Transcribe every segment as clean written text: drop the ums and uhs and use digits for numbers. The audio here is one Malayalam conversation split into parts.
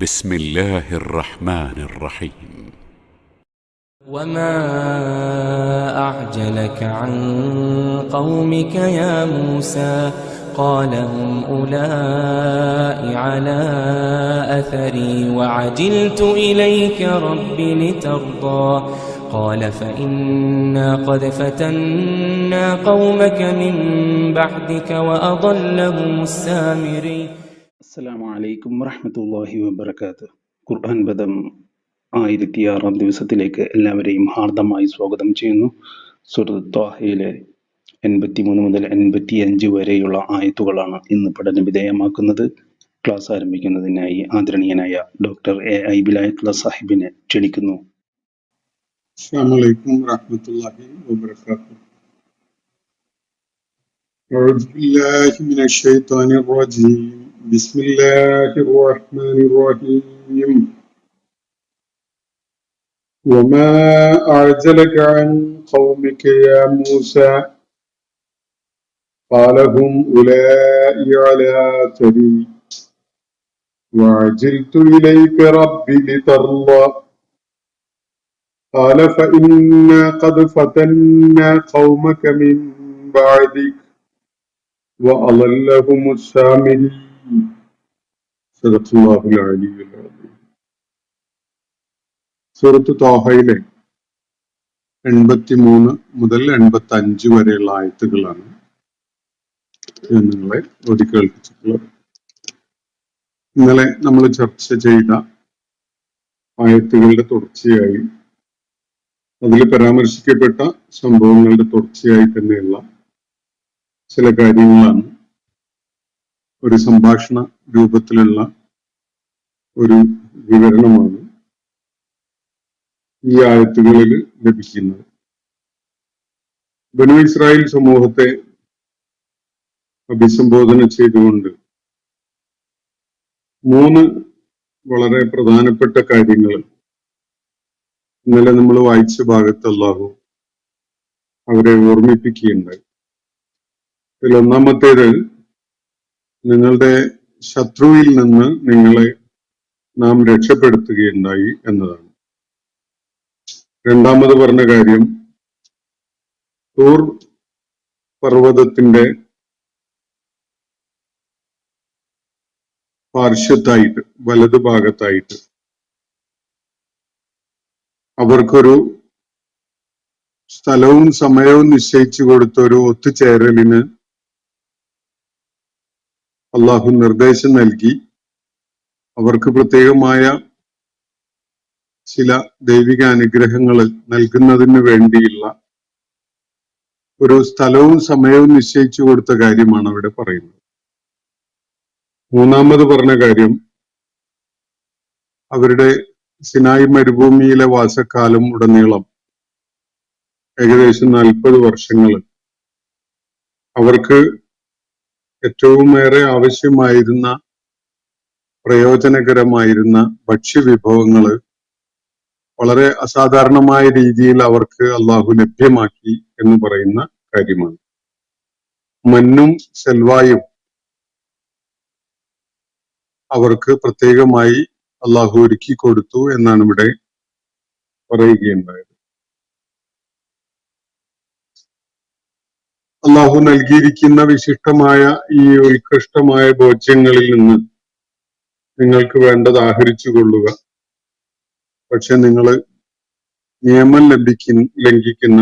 بسم الله الرحمن الرحيم. وما أعجلك عن قومك يا موسى قال هم أولئك على أثري وعجلت إليك رب لترضى قال فإنا قد فتنا قومك من بعدك وأضلهم السامري. അസ്സലാമു അലൈക്കും വറഹ്മത്തുള്ളാഹി വബറകാതുഹു. ഖുർആൻ പദം 1006 ദിവസത്തിലേക്ക് എല്ലാവരെയും ഹാർദമായി സ്വാഗതം ചെയ്യുന്നു. സൂറത്ത് ത്വാഹയിലെ 83 മുതൽ 85 വരെയുള്ള ആയത്തുകളാണ് ഇന്ന് പഠന വിധേയമാക്കുന്നത്. ക്ലാസ് ആരംഭിക്കുന്നതിനായി ആദരണീയനായ ഡോക്ടർ AI വിലായത്തുള്ള സാഹിബിനെ ക്ഷണിക്കുന്നു. السلام عليكم ورحمة الله وبركاته. أعوذ بالله من الشيطان الرجيم. بسم الله الرحمن الرحيم. وما أعجلك عن قومك يا موسى قال هم أولئك على أثري وعجلت إليك ربي لترضى قال فإنا قد فتنا قومك من بعدك وأضلهم السامري. صدق الله العلي العظيم. സൂറത്ത് ത്വാഹയിലെ 83 മുതൽ 85 വരെയുള്ള ആയത്തുകളാണ് ഞാൻ നിങ്ങളെ ഓതി കേൾപ്പിച്ചിട്ടുള്ളത്. ഇന്നലെ നമ്മൾ ചർച്ച ചെയ്ത ആയത്തുകളുടെ തുടർച്ചയായി അതിൽ പരാമർശിക്കപ്പെട്ട സംഭവങ്ങളുടെ തുടർച്ചയായി തന്നെയുള്ള ചില കാര്യങ്ങളാണ് ഒരു സംഭാഷണ രൂപത്തിലുള്ള ഒരു വിവരണമാണ് ഈ ആയത്തുകളിൽ ലഭിക്കുന്നത്. ബനൂ ഇസ്രായേൽ സമൂഹത്തെ അഭിസംബോധന ചെയ്തുകൊണ്ട് 3 വളരെ പ്രധാനപ്പെട്ട കാര്യങ്ങൾ ഇന്നലെ നമ്മൾ വായിച്ച ഭാഗത്ത് അല്ലാഹു അവരെ ഓർമ്മിപ്പിക്കുകയുണ്ടായി. ഇതിൽ ഒന്നാമത്തേത് നിങ്ങളുടെ ശത്രുവിൽ നിന്ന് നിങ്ങളെ നാം രക്ഷപ്പെടുത്തുകയുണ്ടായി എന്നതാണ്. രണ്ടാമത് പറഞ്ഞ കാര്യം തൂർ പർവ്വതത്തിന്റെ പാർശ്വത്തായിട്ട് വലതുഭാഗത്തായിട്ട് അവർക്കൊരു സ്ഥലവും സമയവും നിശ്ചയിച്ചു കൊടുത്ത ഒരു ഒത്തുചേരലിന് അള്ളാഹു നിർദ്ദേശം നൽകി. അവർക്ക് പ്രത്യേകമായ ചില ദൈവിക അനുഗ്രഹങ്ങൾ നൽകുന്നതിന് വേണ്ടിയുള്ള ഒരു സ്ഥലവും സമയവും നിശ്ചയിച്ചു കൊടുത്ത കാര്യമാണ് അവിടെ പറയുന്നത്. മൂന്നാമത് പറഞ്ഞ കാര്യം അവരുടെ സിനായി മരുഭൂമിയിലെ വാസക്കാലം ഉടനീളം ഏകദേശം 40 വർഷങ്ങൾ അവർക്ക് ഏറ്റവും ഏറെ ആവശ്യമായിരുന്ന പ്രയോജനകരമായിരുന്ന ഭക്ഷ്യവിഭവങ്ങള് വളരെ അസാധാരണമായ രീതിയിൽ അവർക്ക് അള്ളാഹു ലഭ്യമാക്കി എന്ന് പറയുന്ന കാര്യമാണ്. മന്നും സെൽവായും അവർക്ക് പ്രത്യേകമായി അള്ളാഹു ഒരുക്കി കൊടുത്തു എന്നാണ് ഇവിടെ പറയുകയുണ്ടായത്. അള്ളാഹു നൽകിയിരിക്കുന്ന വിശിഷ്ടമായ ഈ ഉത്കൃഷ്ടമായ ഭോജ്യങ്ങളിൽ നിന്ന് നിങ്ങൾക്ക് വേണ്ടത് ആഹരിച്ചു കൊള്ളുക. പക്ഷെ നിങ്ങൾ നിയമം ലംഘിക്കുന്ന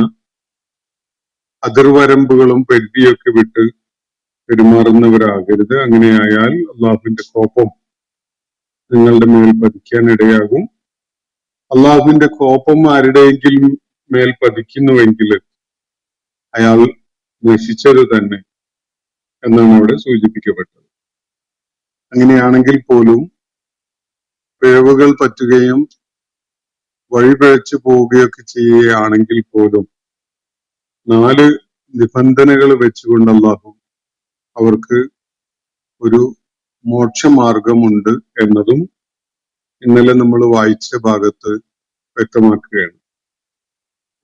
അതിർവരമ്പുകളും പരിധിയൊക്കെ വിട്ട് പെരുമാറുന്നവരാകരുത്. അങ്ങനെയായാൽ അള്ളാഹുവിന്റെ കോപം നിങ്ങളുടെ മേൽ പതിക്കാൻ ഇടയാകും. അള്ളാഹുവിന്റെ കോപം ആരുടെയെങ്കിലും മേൽ പതിക്കുന്നുവെങ്കിൽ അയാൾ നശിച്ചത് തന്നെ എന്നാണ് അവിടെ സൂചിപ്പിക്കപ്പെട്ടത്. അങ്ങനെയാണെങ്കിൽ പോലും പിഴവുകൾ പറ്റുകയും വഴിപിഴച്ചു പോവുകയൊക്കെ ചെയ്യുകയാണെങ്കിൽ പോലും 4 നിബന്ധനകൾ വെച്ചുകൊണ്ട് അല്ലാഹു അവർക്ക് ഒരു മോക്ഷമാർഗമുണ്ട് എന്നതും ഇന്നലെ നമ്മൾ വായിച്ച ഭാഗത്ത് വ്യക്തമാക്കുകയാണ്.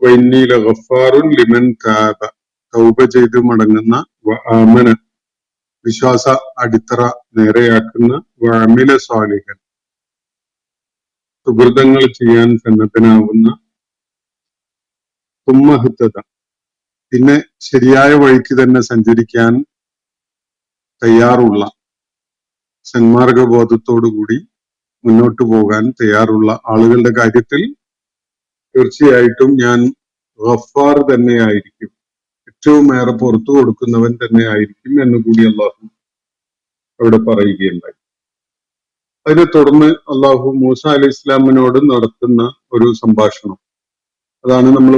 വഇന്നീ ലഗഫാറുൻ ലിമൻ താബ, തൗബ ചെയ്ത് മടങ്ങുന്ന, വആമന വിശ്വാസ അടിത്തറ നേരെയാക്കുന്ന, വഅമില സാലിഹൻ സുഹൃതങ്ങൾ ചെയ്യാൻ സന്നദ്ധനാവുന്ന തുമ്മഹത്തത, പിന്നെ ശരിയായ വഴിക്ക് തന്നെ സഞ്ചരിക്കാൻ തയ്യാറുള്ള, സന്മാർഗബോധത്തോടുകൂടി മുന്നോട്ട് പോകാൻ തയ്യാറുള്ള ആളുകളുടെ കാര്യത്തിൽ തീർച്ചയായിട്ടും ഞാൻ ഗഫാർ തന്നെയായിരിക്കും, ഏറ്റവും ഏറെ പുറത്തു കൊടുക്കുന്നവൻ തന്നെ ആയിരിക്കും എന്നുകൂടി അള്ളാഹു അവിടെ പറയുകയുണ്ടായി. അതിനെ തുടർന്ന് അള്ളാഹു മൂസ അലൈഹി ഇസ്ലാമിനോട് നടത്തുന്ന ഒരു സംഭാഷണം, അതാണ് നമ്മൾ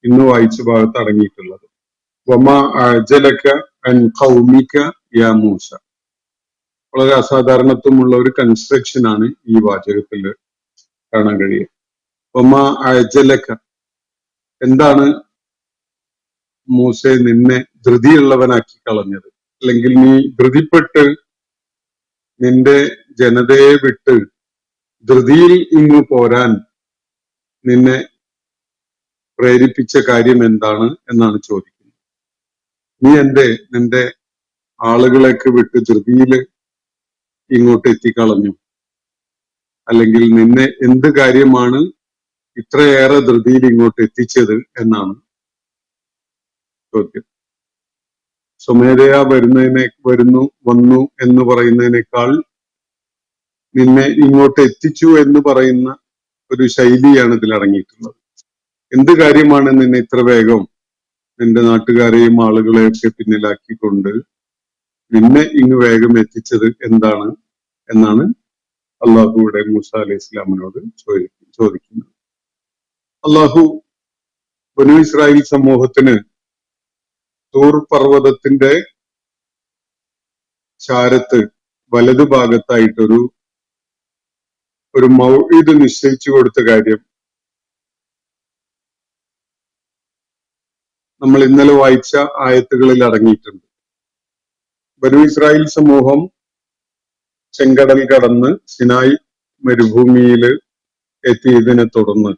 ഇന്ന് വായിച്ച ഭാഗത്ത് അടങ്ങിയിട്ടുള്ളത്. വമാ അഅ്ജലക അൻ ഖൗമിക യാ മൂസ. വളരെ അസാധാരണത്വമുള്ള ഒരു കൺസ്ട്രക്ഷൻ ആണ് ഈ വാചകത്തിൽ കാണാൻ കഴിയുക. വമാ അഅ്ജലക, എന്താണ് മൂസെ നിന്നെ ധൃതിയുള്ളവനാക്കി കളഞ്ഞത്, അല്ലെങ്കിൽ നീ ധൃതിപ്പെട്ട് നിന്റെ ജനതയെ വിട്ട് ധൃതിയിൽ ഇങ്ങു പോരാൻ നിന്നെ പ്രേരിപ്പിച്ച കാര്യം എന്താണ് എന്നാണ് ചോദിക്കുന്നത്. നീ നിന്റെ ആളുകളെയൊക്കെ വിട്ട് ധൃതിയിൽ ഇങ്ങോട്ട് എത്തിക്കളഞ്ഞു, അല്ലെങ്കിൽ നിന്നെ എന്ത് കാര്യമാണ് ഇത്രയേറെ ധൃതിയിൽ ഇങ്ങോട്ട് എത്തിച്ചത് എന്നാണ് ചോദ്യം. സ്വമേധയാ വന്നു എന്ന് പറയുന്നതിനേക്കാൾ നിന്നെ ഇങ്ങോട്ട് എത്തിച്ചു എന്ന് പറയുന്ന ഒരു ശൈലിയാണ് ഇതിൽ അടങ്ങിയിട്ടുള്ളത്. എന്ത് കാര്യമാണ് നിന്നെ ഇത്ര വേഗം നിന്റെ നാട്ടുകാരെയും ആളുകളെയൊക്കെ പിന്നിലാക്കിക്കൊണ്ട് നിന്നെ ഇങ്ങ് വേഗം എത്തിച്ചത് എന്താണ് എന്നാണ് അള്ളാഹുവിടെ മൂസ അലൈഹി ഇസ്ലാമിനോട് ചോദിക്കുന്നത്. അള്ളാഹു ബനൂ ഇസ്രായേൽ സമൂഹത്തിന് തൂർ പർവ്വതത്തിന്റെ ചാരത്ത് വലതുഭാഗത്തായിട്ടൊരു മൗഇദ് നിശ്ചയിച്ചു കൊടുത്ത കാര്യം നമ്മൾ ഇന്നലെ വായിച്ച ആയത്തുകളിൽ അടങ്ങിയിട്ടുണ്ട്. ബനൂ ഇസ്രായേൽ സമൂഹം ചെങ്കടൽ കടന്ന് സിനായ് മരുഭൂമിയിൽ എത്തിയതിനെ തുടർന്ന്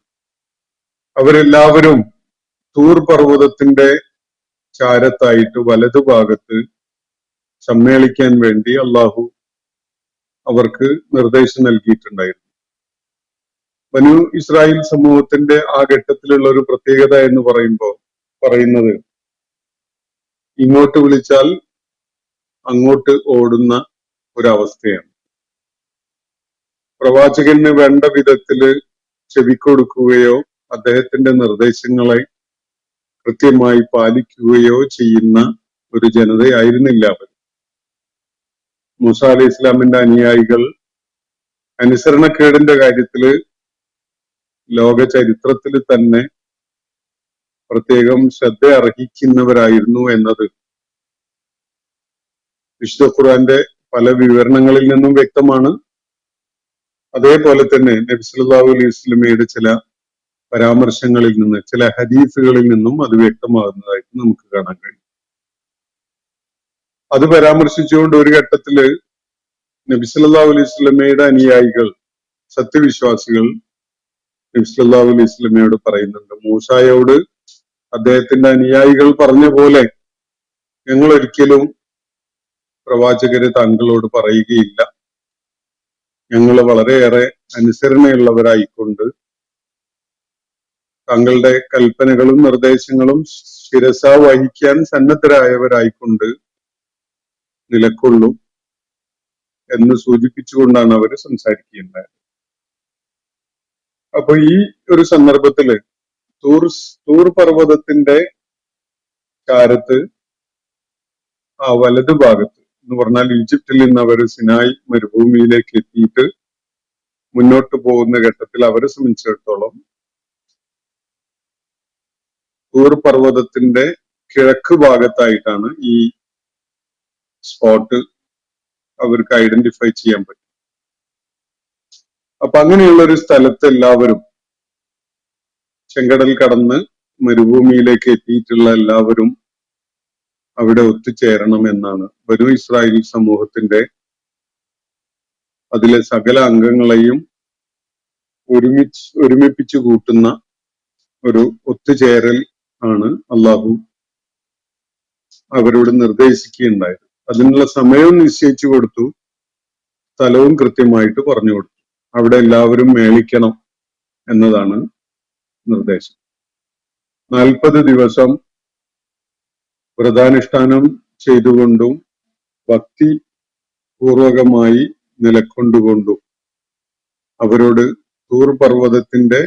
അവരെല്ലാവരും തൂർ പർവ്വതത്തിന്റെ ചാരത്തായിട്ട് വലതുഭാഗത്ത് സമ്മേളിക്കാൻ വേണ്ടി അള്ളാഹു അവർക്ക് നിർദ്ദേശം നൽകിയിട്ടുണ്ടായിരുന്നു. ബനൂ ഇസ്രായേൽ സമൂഹത്തിന്റെ ആ ഘട്ടത്തിലുള്ള ഒരു പ്രത്യേകത എന്ന് പറയുന്നത് ഇങ്ങോട്ട് വിളിച്ചാൽ അങ്ങോട്ട് ഓടുന്ന ഒരവസ്ഥയാണ്. പ്രവാചകന് വേണ്ട വിധത്തില് ചെവിക്കൊടുക്കുകയോ അദ്ദേഹത്തിന്റെ നിർദ്ദേശങ്ങളെ കൃത്യമായി പാലിക്കുകയോ ചെയ്യുന്ന ഒരു ജനതയായിരുന്നില്ല അവർ. മൂസ അലൈഹി ഇസ്ലാമിന്റെ അനുയായികൾ അനുസരണക്കേടിന്റെ കാര്യത്തില് ലോക ചരിത്രത്തിൽ തന്നെ പ്രത്യേകം ശ്രദ്ധ അർഹിക്കുന്നവരായിരുന്നു എന്നത് വിശുദ്ധ ഖുർആന്റെ പല വിവരണങ്ങളിൽ നിന്നും വ്യക്തമാണ്. അതേപോലെ തന്നെ നബി സല്ലല്ലാഹു അലൈഹി വസല്ലമയുടെ ചില പരാമർശങ്ങളിൽ നിന്ന്, ചില ഹദീസുകളിൽ നിന്നും അത് വ്യക്തമാകുന്നതായിട്ട് നമുക്ക് കാണാൻ കഴിയും. അത് പരാമർശിച്ചുകൊണ്ട് ഒരു ഘട്ടത്തില് നബി സല്ലല്ലാഹു അലൈഹി വസല്ലമയുടെ അനുയായികൾ, സത്യവിശ്വാസികൾ നബി സല്ലല്ലാഹു അലൈഹി വസല്ലമയോട് പറയുന്നുണ്ട്, മൂസായോട് അദ്ദേഹത്തിന്റെ അനുയായികൾ പറഞ്ഞ പോലെ ഞങ്ങൾ ഒരിക്കലും പ്രവാചകര് താങ്കളോട് പറയുകയില്ല. ഞങ്ങൾ വളരെയേറെ അനുസരണയുള്ളവരായിക്കൊണ്ട് താങ്കളുടെ കൽപ്പനകളും നിർദ്ദേശങ്ങളും ശിരസ വഹിക്കാൻ സന്നദ്ധരായവരായിക്കൊണ്ട് നിലകൊള്ളും എന്ന് സൂചിപ്പിച്ചുകൊണ്ടാണ് അവർ സംസാരിക്കുകയുണ്ടായത്. അപ്പൊ ഈ ഒരു സന്ദർഭത്തില് തൂർ പർവ്വതത്തിന്റെ ചാരത്ത് ആ വലതുഭാഗത്ത് എന്ന് പറഞ്ഞാൽ ഈജിപ്തിൽ നിന്ന് അവർ സിനായ് മരുഭൂമിയിലേക്ക് എത്തിയിട്ട് മുന്നോട്ട് പോകുന്ന ഘട്ടത്തിൽ അവരെ സംബന്ധിച്ചിടത്തോളം തൂർ പർവ്വതത്തിന്റെ കിഴക്ക് ഭാഗത്തായിട്ടാണ് ഈ സ്പോട്ട് അവർക്ക് ഐഡന്റിഫൈ ചെയ്യാൻ പറ്റും. അപ്പൊ അങ്ങനെയുള്ള ഒരു സ്ഥലത്ത് എല്ലാവരും ചെങ്കടൽ കടന്ന് മരുഭൂമിയിലേക്ക് എത്തിയിട്ടുള്ള എല്ലാവരും അവിടെ ഒത്തുചേരണം എന്നാണ് ബനൂ ഇസ്രായേൽ സമൂഹത്തിന്റെ അതിലെ സകല അംഗങ്ങളെയും ഒരുമിപ്പിച്ചു കൂട്ടുന്ന ഒരു ഒത്തുചേരൽ ആണ് അള്ളാഹു അവരോട് നിർദ്ദേശിക്കുകയുണ്ടായത്. അതിനുള്ള സമയവും നിശ്ചയിച്ചു കൊടുത്തു, സ്ഥലവും കൃത്യമായിട്ട് പറഞ്ഞു കൊടുത്തു. അവിടെ എല്ലാവരും മേളിക്കണം എന്നതാണ് നിർദ്ദേശം. 40 ദിവസം വ്രതാനുഷ്ഠാനം ചെയ്തുകൊണ്ടും ഭക്തി പൂർവകമായി നിലക്കൊണ്ടുകൊണ്ടും അവരോട് തൂർ പർവ്വതത്തിന്റെ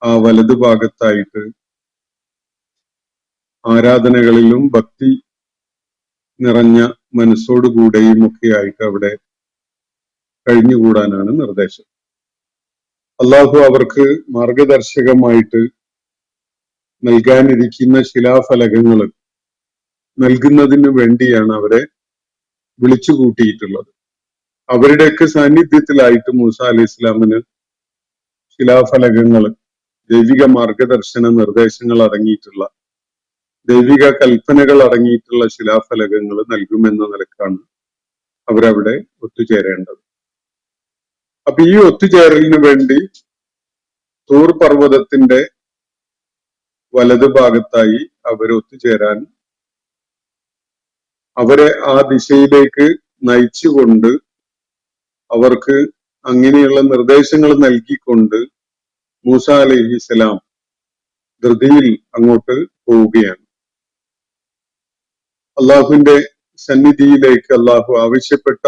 ആ വലതുഭാഗത്തായിട്ട് ആരാധനകളിലും ഭക്തി നിറഞ്ഞ മനസ്സോടുകൂടെയും ഒക്കെ ആയിട്ട് അവിടെ കഴിഞ്ഞുകൂടാനാണ് നിർദ്ദേശം. അള്ളാഹു അവർക്ക് മാർഗദർശകമായിട്ട് നൽകാനിരിക്കുന്ന ശിലാഫലകങ്ങൾ നൽകുന്നതിന് വേണ്ടിയാണ് അവരെ വിളിച്ചു കൂട്ടിയിട്ടുള്ളത്. അവരുടെയൊക്കെ സാന്നിധ്യത്തിലായിട്ട് മൂസ അലൈഹി ഇസ്ലാമിന് ശിലാഫലകങ്ങൾ, ദൈവിക മാർഗദർശന നിർദ്ദേശങ്ങൾ അടങ്ങിയിട്ടുള്ള, ദൈവിക കൽപ്പനകൾ അടങ്ങിയിട്ടുള്ള ശിലാഫലകങ്ങൾ നൽകുമെന്ന നിലക്കാണ് അവരവിടെ ഒത്തുചേരേണ്ടത്. അപ്പൊ ഈ ഒത്തുചേരലിന് വേണ്ടി തൂർ പർവ്വതത്തിന്റെ വലതുഭാഗത്തായി അവർ ഒത്തുചേരാൻ അവരെ ആ ദിശയിലേക്ക് നയിച്ചുകൊണ്ട് അവർക്ക് അങ്ങനെയുള്ള നിർദ്ദേശങ്ങൾ നൽകിക്കൊണ്ട് മൂസ അലൈഹിസ്സലാം ധൃതിയിൽ അങ്ങോട്ട് പോവുകയാണ്. അള്ളാഹുവിന്റെ സന്നിധിയിലേക്ക് അള്ളാഹു ആവശ്യപ്പെട്ട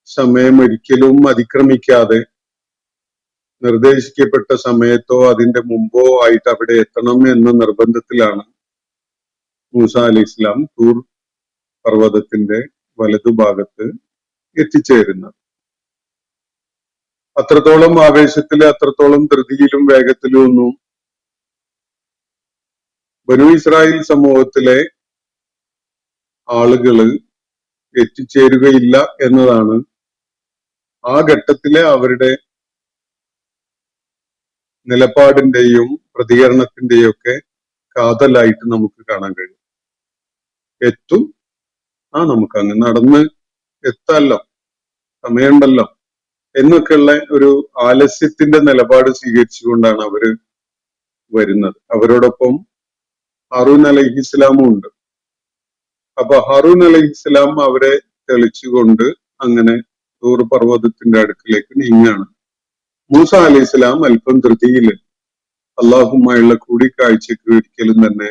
സമയം ഒരിക്കലും അതിക്രമിക്കാതെ നിർദ്ദേശിക്കപ്പെട്ട സമയത്തോ അതിന്റെ മുമ്പോ ആയിട്ട് അവിടെ എത്തണം എന്ന നിർബന്ധത്തിലാണ് മൂസ അലൈഹി ഇസ്ലാം തൂർ പർവ്വതത്തിന്റെ വലതുഭാഗത്ത് എത്തിച്ചേരുന്നത്. അത്രത്തോളം ആവേശത്തില്, അത്രത്തോളം ധൃതിയിലും വേഗത്തിലും ഒന്നും ബനൂ ഇസ്രായേൽ സമൂഹത്തിലെ ആളുകള് എത്തിച്ചേരുകയില്ല എന്നതാണ് ആ ഘട്ടത്തിലെ അവരുടെ നിലപാടിന്റെയും പ്രതികരണത്തിന്റെയും ഒക്കെ കാതലായിട്ട് നമുക്ക് കാണാൻ കഴിയും. എത്തും, നമുക്ക് അങ്ങ് നടന്ന് എത്താമല്ലോ, സമയമുണ്ടല്ലോ എന്നൊക്കെയുള്ള ഒരു ആലസ്യത്തിന്റെ നിലപാട് സ്വീകരിച്ചുകൊണ്ടാണ് അവര് വരുന്നത്. അവരോടൊപ്പം ഹാറൂൻ അലൈഹിസ്സലാമും ഉണ്ട്. അപ്പൊ ഹാറൂൻ അലൈഹിസ്സലാം അവരെ തെളിച്ചുകൊണ്ട് അങ്ങനെ തൂർ പർവ്വതത്തിന്റെ അടുക്കിലേക്ക് നീങ്ങാണ്. മൂസ അലൈഹിസ്സലാം അല്പം ധൃതിയില് അള്ളാഹുമായുള്ള കൂടിക്കാഴ്ചക്ക് ഒരിക്കലും തന്നെ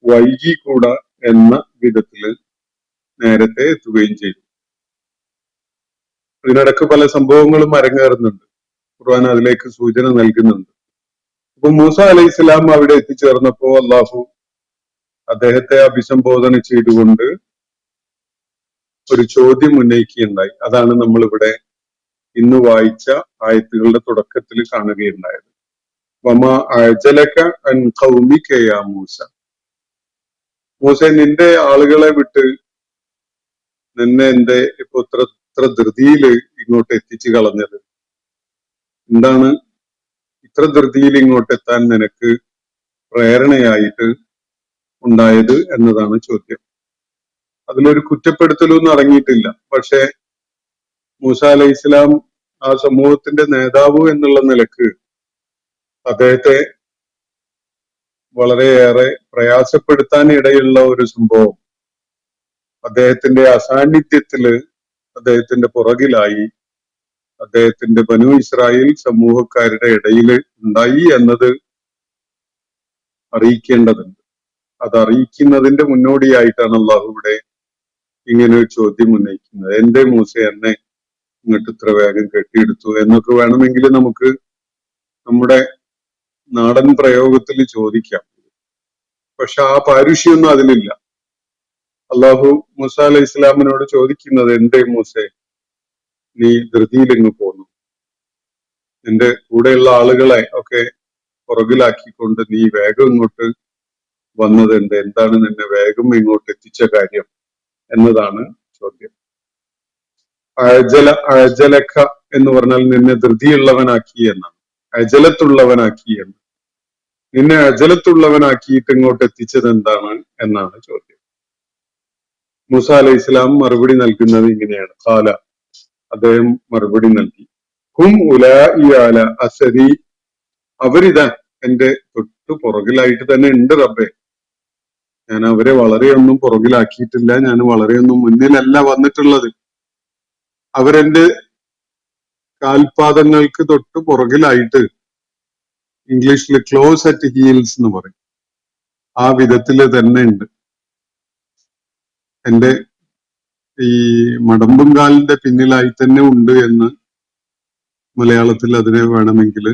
വൈകിക്കൂടാ എന്ന വിധത്തില് നേരത്തെ എത്തുകയും ചെയ്തു. ഇതിനിടക്ക് പല സംഭവങ്ങളും അരങ്ങേറുന്നുണ്ട്. ഖുർആൻ അതിലേക്ക് സൂചന നൽകുന്നുണ്ട്. അപ്പൊ മൂസ അലൈഹിസ്സലാം അവിടെ എത്തിച്ചേർന്നപ്പോ അള്ളാഹു അദ്ദേഹത്തെ അഭിസംബോധന ചെയ്തുകൊണ്ട് ഒരു ചോദ്യം ഉന്നയിക്കുകയുണ്ടായി. അതാണ് നമ്മളിവിടെ ഇന്ന് വായിച്ച ആയത്തുകളുടെ തുടക്കത്തിൽ കാണുകയുണ്ടായത്. വമാ അഅ്ജലക അൻ ഖൗമിക യാ മൂസ. മൂസ, നിന്റെ ആളുകളെ വിട്ട് നിന്നെ എന്റെ ഇപ്പൊ ഇത്ര ധൃതിയിൽ ഇങ്ങോട്ട് എത്തിച്ചു കളഞ്ഞത്? എന്താണ് ഇത്ര ധൃതിയിൽ ഇങ്ങോട്ട് എത്താൻ നിനക്ക് പ്രേരണയായിട്ട് ഉണ്ടായത് എന്നതാണ് ചോദ്യം. അതിലൊരു കുറ്റപ്പെടുത്തലൊന്നും അടങ്ങിയിട്ടില്ല. പക്ഷെ മൂസ അലൈഹി ഇസ്ലാം ആ സമൂഹത്തിന്റെ നേതാവ് എന്നുള്ള നിലക്ക് അദ്ദേഹത്തെ വളരെയേറെ പ്രയാസപ്പെടുത്താൻ ഇടയുള്ള ഒരു സംഭവം അദ്ദേഹത്തിന്റെ അസാന്നിധ്യത്തില് അദ്ദേഹത്തിന്റെ പുറകിലായി അദ്ദേഹത്തിന്റെ ബനൂ ഇസ്രായേൽ സമൂഹക്കാരുടെ ഇടയിൽ ഉണ്ടായി എന്നത് അറിയിക്കേണ്ടതുണ്ട്. അത് അറിയിക്കുന്നതിന്റെ മുന്നോടിയായിട്ടാണ് അള്ളാഹു ഇവിടെ ഇങ്ങനെ ഒരു ചോദ്യം ഉന്നയിക്കുന്നത്. എന്റെ മൂസ എന്നെ ഇങ്ങോട്ട് ഇത്ര വേഗം കെട്ടിയെടുത്തു എന്നൊക്കെ വേണമെങ്കിൽ നമുക്ക് നമ്മുടെ നാടൻ പ്രയോഗത്തിൽ ചോദിക്കാം. പക്ഷെ ആ പാരുഷ്യൊന്നും അതിലില്ല. അള്ളാഹു മൂസ അലൈഹി ഇസ്ലാമിനോട് ചോദിക്കുന്നത്, എന്റെ മൂസേ, നീ ധൃതിയിലിങ്ങ് പോന്നു, നിന്റെ കൂടെയുള്ള ആളുകളെ ഒക്കെ പുറകിലാക്കിക്കൊണ്ട് നീ വേഗം ഇങ്ങോട്ട് വന്നതുണ്ട്, എന്താണ് നിന്നെ വേഗം ഇങ്ങോട്ട് എത്തിച്ച കാര്യം എന്നതാണ് ചോദ്യം. അജലക്ക എന്ന് പറഞ്ഞാൽ നിന്നെ ധൃതിയുള്ളവനാക്കി എന്നാണ്, അജലത്തുള്ളവനാക്കി എന്ന്. നിന്നെ അജലത്തുള്ളവനാക്കിയിട്ട് ഇങ്ങോട്ട് എത്തിച്ചത് എന്താണ് എന്നാണ് ചോദ്യം. മൂസ അലൈഹി ഇസ്ലാം മറുപടി നൽകുന്നത് ഇങ്ങനെയാണ്. ഖാല, അദ്ദേഹം മറുപടി നൽകി, ഹും ഉലാഇ അല അസരി, അവരിതാ എന്റെ തൊട്ടു പുറകിലായിട്ട് തന്നെ ഉണ്ട് റബ്ബെ. ഞാൻ അവരെ വളരെയൊന്നും പുറകിലാക്കിയിട്ടില്ല, ഞാൻ വളരെയൊന്നും മുന്നിലല്ല വന്നിട്ടുള്ളത്. അവരെന്റെ കാൽപാദങ്ങൾക്ക് തൊട്ട് പുറകിലായിട്ട് ഇംഗ്ലീഷിൽ ക്ലോസ് അറ്റ് ഹീൽസ് എന്ന് പറയും. ആ വിധത്തില് തന്നെ ഉണ്ട്. എന്റെ ഈ മടമ്പുംകാലിന്റെ പിന്നിലായി തന്നെ ഉണ്ട് എന്ന് മലയാളത്തിൽ അതിനെ വേണമെങ്കിൽ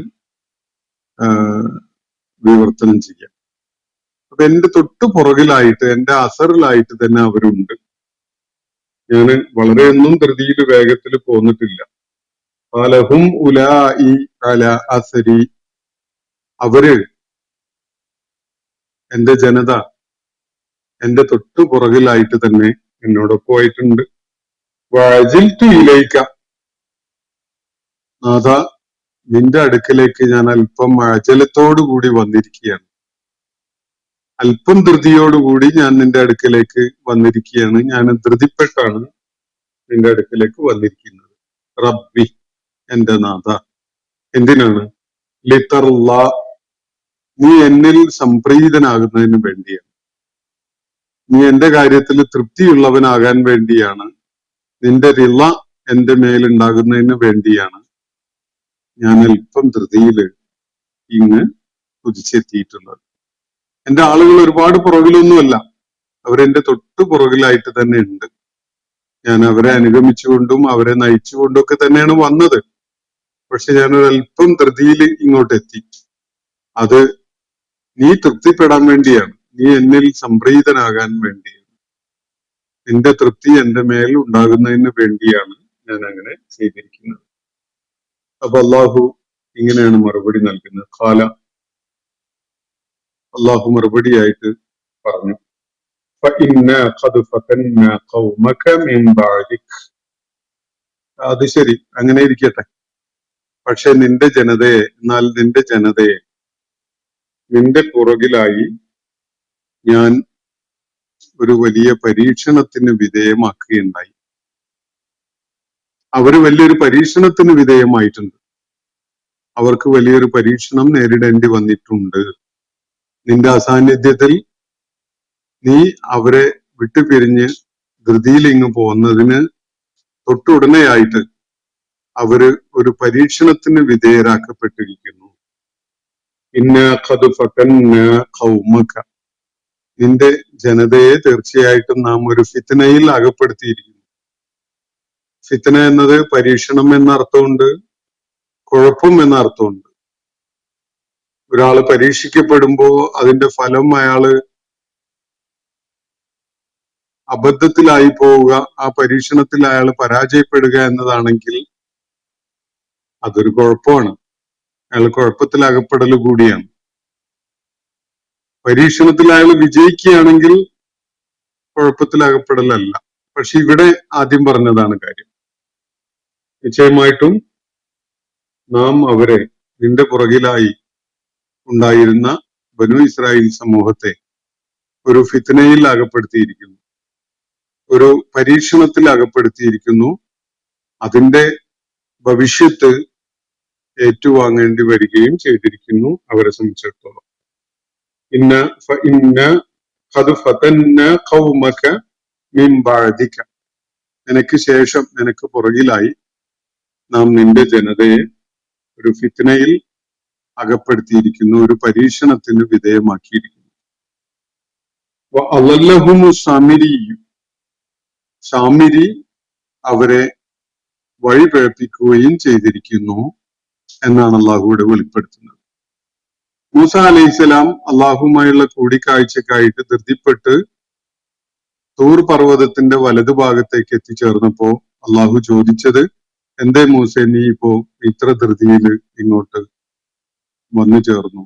വിവർത്തനം ചെയ്യാം. അപ്പൊ എന്റെ തൊട്ടു പുറകിലായിട്ട്, എന്റെ അസറിലായിട്ട് തന്നെ അവരുണ്ട്. ഞാൻ വളരെയൊന്നും ധൃതിയിൽ വേഗത്തിൽ പോന്നിട്ടില്ല. ഫലഹും ഉലാഇ അല അസരി, അവര്, എന്റെ ജനത എന്റെ തൊട്ടു പുറകിലായിട്ട് തന്നെ എന്നോടൊപ്പമായിട്ടുണ്ട്. വഅജിൽതു ഇലൈക, നാഥ നിന്റെ അടുക്കലേക്ക് ഞാൻ അല്പം അജലത്തോടു കൂടി വന്നിരിക്കുകയാണ്, അല്പം ധൃതിയോടുകൂടി ഞാൻ നിന്റെ അടുക്കലേക്ക് വന്നിരിക്കുകയാണ്. ഞാൻ ധൃതിപ്പെട്ടാണ് നിന്റെ അടുക്കലേക്ക് വന്നിരിക്കുന്നത്. റബ്ബി, എന്റെ നാഥ. എന്തിനാണ്? ലിതർല, നീ എന്നിൽ സംപ്രീതനാകുന്നതിന് വേണ്ടിയാണ്, നീ എന്റെ കാര്യത്തിൽ തൃപ്തിയുള്ളവനാകാൻ വേണ്ടിയാണ്, നിന്റെ റിള എന്റെ മേലുണ്ടാകുന്നതിന് വേണ്ടിയാണ് ഞാൻ അല്പം ധൃതിയില് ഇങ്ങ് കുതിച്ചെത്തിയിട്ടുള്ളത്. എന്റെ ആളുകൾ ഒരുപാട് പുറകിലൊന്നുമല്ല, അവരെന്റെ തൊട്ടു പുറകിലായിട്ട് തന്നെ ഉണ്ട്. ഞാൻ അവരെ അനുഗമിച്ചുകൊണ്ടും അവരെ നയിച്ചുകൊണ്ടും ഒക്കെ തന്നെയാണ് വന്നത്. പക്ഷെ ഞാനൊരല്പം ധൃതിയിൽ ഇങ്ങോട്ട് എത്തി. അത് നീ തൃപ്തിപ്പെടാൻ വേണ്ടിയാണ്, നീ എന്നിൽ സംപ്രീതനാകാൻ വേണ്ടിയാണ്, നിന്റെ തൃപ്തി എന്റെ മേൽ ഉണ്ടാകുന്നതിന് വേണ്ടിയാണ് ഞാൻ അങ്ങനെ ചെയ്തിരിക്കുന്നത്. അപ്പൊ അള്ളാഹു ഇങ്ങനെയാണ് മറുപടി നൽകുന്നത്. ഖാല, അള്ളാഹു മറുപടിയായിട്ട് പറഞ്ഞു, അത് ശരി, അങ്ങനെ ഇരിക്കട്ടെ. പക്ഷെ നിന്റെ ജനതയെ, എന്നാൽ നിന്റെ ജനതയെ നിന്റെ പുറകിലായി ഞാൻ ഒരു വലിയ പരീക്ഷണത്തിന് വിധേയമാക്കുകയുണ്ടായി. അവര് വലിയൊരു പരീക്ഷണത്തിന് വിധേയമായിട്ടുണ്ട്. അവർക്ക് വലിയൊരു പരീക്ഷണം നേരിടേണ്ടി വന്നിട്ടുണ്ട്. നിന്റെ അസാന്നിധ്യത്തിൽ നീ അവരെ വിട്ടുപിരിഞ്ഞ് ധൃതിയിൽ ഇങ്ങ് പോകുന്നതിന് തൊട്ടുടനെയായിട്ട് അവര് ഒരു പരീക്ഷണത്തിന് വിധേയരാക്കപ്പെട്ടിരിക്കുന്നു. ഇന്ന ഖദ് ഫതന്ന ഖൗമക, നിന്റെ ജനതയെ തീർച്ചയായിട്ടും നാം ഒരു ഫിത്നയിൽ അകപ്പെടുത്തിയിരിക്കുന്നു. ഫിത്ന എന്നത് പരീക്ഷണം എന്ന അർത്ഥമുണ്ട്, കുഴപ്പം എന്ന അർത്ഥമുണ്ട്. ഒരാള് പരീക്ഷിക്കപ്പെടുമ്പോ അതിന്റെ ഫലം അയാള് അബദ്ധത്തിലായി പോവുക, ആ പരീക്ഷണത്തിൽ അയാൾ പരാജയപ്പെടുക എന്നതാണെങ്കിൽ അതൊരു കുഴപ്പമാണ്, അയാൾ കുഴപ്പത്തിൽ അകപ്പെടൽ കൂടിയാണ്. പരീക്ഷണത്തിൽ അയാൾ വിജയിക്കുകയാണെങ്കിൽ കുഴപ്പത്തിൽ അകപ്പെടലല്ല. പക്ഷെ ഇവിടെ ആദ്യം പറഞ്ഞതാണ് കാര്യം. നിശ്ചയമായിട്ടും നാം അവരെ, നിന്റെ പുറകിലായി ഉണ്ടായിരുന്ന ബനു ഇസ്രായേൽ സമൂഹത്തെ ഒരു ഫിത്നയിൽ അകപ്പെടുത്തിയിരിക്കുന്നു, ഒരു പരീക്ഷണത്തിൽ അകപ്പെടുത്തിയിരിക്കുന്നു. അതിന്റെ ഭവിഷ്യത്ത് ഏറ്റുവാങ്ങേണ്ടി വരികയും ചെയ്തിരിക്കുന്നു അവരെ സംബന്ധിച്ചിടത്തോളം. ഇന്ന ഖദ് ഫതന്ന ഖൗമക മിൻ ബഅദിക, നിനക്ക് ശേഷം, നിനക്ക് പുറകിലായി നാം നിന്റെ ജനതയെ ഒരു ഫിത്നയിൽ അകപ്പെടുത്തിയിരിക്കുന്നു, ഒരു പരീക്ഷണത്തിന് വിധേയമാക്കിയിരിക്കുന്നു. വഅളല്ലഹുമു സാമിരി, സാമിരി അവരെ വഴിപിഴപ്പിക്കുകയും ചെയ്തിരിക്കുന്നു എന്നാണ് അള്ളാഹുവിടെ വെളിപ്പെടുത്തുന്നത്. മൂസ അലൈഹിസ്സലാം അള്ളാഹുമായുള്ള കൂടിക്കാഴ്ചക്കായിട്ട് ധൃതിപ്പെട്ട് തൂർ പർവ്വതത്തിന്റെ വലതുഭാഗത്തേക്ക് എത്തിച്ചേർന്നപ്പോ അള്ളാഹു ചോദിച്ചത്, എന്തേ മൂസ നീ ഇപ്പോ ഇത്ര ധൃതിയിൽ ഇങ്ങോട്ട് വന്നു ചേർന്നു,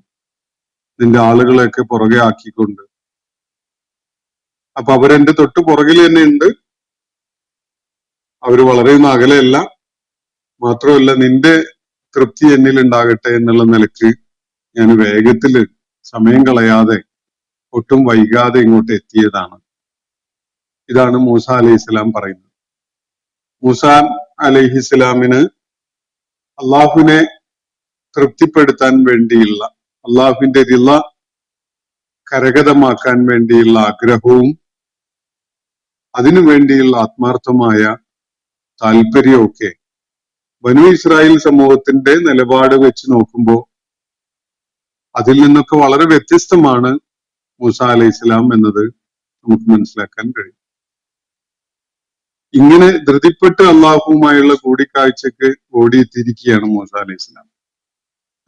നിന്റെ ആളുകളെയൊക്കെ പുറകെ ആക്കിക്കൊണ്ട്? അപ്പൊ അവരെന്റെ തൊട്ട് പുറകിൽ തന്നെ ഉണ്ട്, അവര് വളരെയൊന്നും അകലെയല്ല. മാത്രമല്ല, നിന്റെ തൃപ്തി എന്നിൽ ഉണ്ടാകട്ടെ എന്നുള്ള നിലക്ക് ഞാൻ വേഗത്തില് സമയം കളയാതെ ഒട്ടും വൈകാതെ ഇങ്ങോട്ട് എത്തിയതാണ്. ഇതാണ് മൂസ അലൈഹിസ്സലാം പറയുന്നത്. മൂസ അലൈഹിസ്സലാമിന് അള്ളാഹുവിനെ തൃപ്തിപ്പെടുത്താൻ വേണ്ടിയുള്ള, അള്ളാഹുവിന്റെ റിള കരഗതമാക്കാൻ വേണ്ടിയുള്ള ആഗ്രഹവും അതിനു വേണ്ടിയുള്ള ആത്മാർത്ഥമായ താല്പര്യമൊക്കെ ബനു ഇസ്രായേൽ സമൂഹത്തിന്റെ നിലപാട് വെച്ച് നോക്കുമ്പോൾ അതിൽ നിന്നൊക്കെ വളരെ വ്യത്യസ്തമാണ് മൂസ അലൈഹി ഇസ്ലാം എന്നത് നമുക്ക് മനസ്സിലാക്കാൻ കഴിയും. ഇങ്ങനെ ധൃതിപ്പെട്ട് അള്ളാഹുവുമായുള്ള കൂടിക്കാഴ്ചക്ക് ഓടിയെത്തിയിരിക്കുകയാണ് മൂസ അലൈഹി ഇസ്ലാം.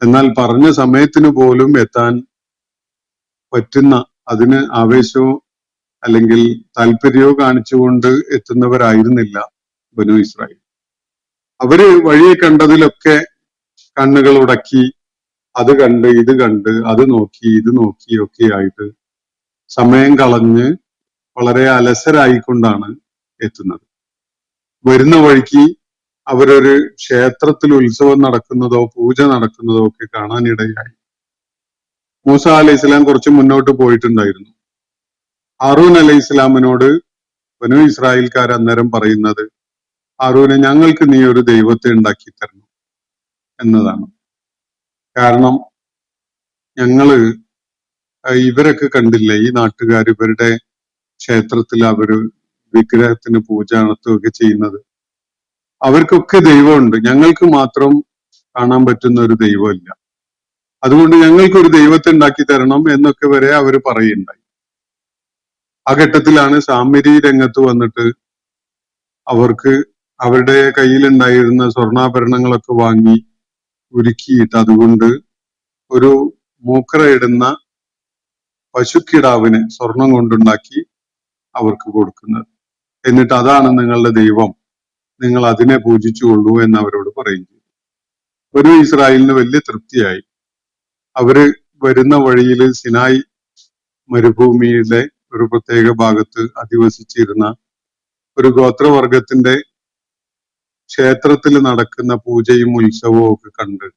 എന്നാൽ പറഞ്ഞ സമയത്തിന് പോലും എത്താൻ പറ്റുന്ന, അതിന് ആവേശവും അല്ലെങ്കിൽ താല്പര്യവും കാണിച്ചുകൊണ്ട് എത്തുന്നവരായിരുന്നില്ല ബനു ഇസ്രായേൽ. അവര് വഴിയെ കണ്ടതിലൊക്കെ കണ്ണുകൾ ഉടക്കി, അത് കണ്ട് ഇത് കണ്ട്, അത് നോക്കി ഇത് നോക്കി ഒക്കെ ആയിട്ട് സമയം കളഞ്ഞ് വളരെ അലസരായിക്കൊണ്ടാണ് എത്തുന്നത്. വരുന്ന വഴിക്ക് അവരൊരു ക്ഷേത്രത്തിൽ ഉത്സവം നടക്കുന്നതോ പൂജ നടക്കുന്നതോ ഒക്കെ കാണാനിടയായി. മൂസ അലൈഹി ഇസ്ലാം കുറച്ച് മുന്നോട്ട് പോയിട്ടുണ്ടായിരുന്നു. ഹാറൂൻ അലൈഹി ഇസ്ലാമിനോട് ബനു ഇസ്രായേൽക്കാർ അന്നേരം പറയുന്നത്, ഹാറൂനെ, ഞങ്ങൾക്ക് നീ ഒരു ദൈവത്തെ ഉണ്ടാക്കി തരണം എന്നതാണ്. കാരണം ഞങ്ങള് ഇവരൊക്കെ കണ്ടില്ലേ, ഈ നാട്ടുകാർ ഇവരുടെ ക്ഷേത്രത്തിൽ അവര് വിഗ്രഹത്തിന് പൂജ നടത്തുകയൊക്കെ ചെയ്യുന്നത്. അവർക്കൊക്കെ ദൈവമുണ്ട്, ഞങ്ങൾക്ക് മാത്രം കാണാൻ പറ്റുന്ന ഒരു ദൈവമില്ല. അതുകൊണ്ട് ഞങ്ങൾക്കൊരു ദൈവത്തെ ഉണ്ടാക്കി തരണം എന്നൊക്കെ വരെ അവർ പറയുണ്ടായി. ആ ഘട്ടത്തിലാണ് സാമിരി രംഗത്ത് വന്നിട്ട് അവർക്ക് അവരുടെ കയ്യിലുണ്ടായിരുന്ന സ്വർണ്ണാഭരണങ്ങളൊക്കെ വാങ്ങി ഉരുക്കിയിട്ട് അതുകൊണ്ട് ഒരു മൂക്കറയിടുന്ന പശുക്കിടാവിനെ സ്വർണം കൊണ്ടുണ്ടാക്കി അവർക്ക് കൊടുക്കുന്നത്. എന്നിട്ട് അതാണ് നിങ്ങളുടെ ദൈവം, നിങ്ങൾ അതിനെ പൂജിച്ചുകൊള്ളൂ എന്ന് അവരോട് പറയും ചെയ്തു. ഒരു ഇസ്രായേലിന് വലിയ തൃപ്തിയായി. അവര് വരുന്ന വഴിയിൽ സിനായ് മരുഭൂമിയുടെ ഒരു പ്രത്യേക ഭാഗത്ത് അധിവസിച്ചിരുന്ന ഒരു ഗോത്രവർഗത്തിന്റെ ക്ഷേത്രത്തിൽ നടക്കുന്ന പൂജയും ഉത്സവവും ഒക്കെ കണ്ട്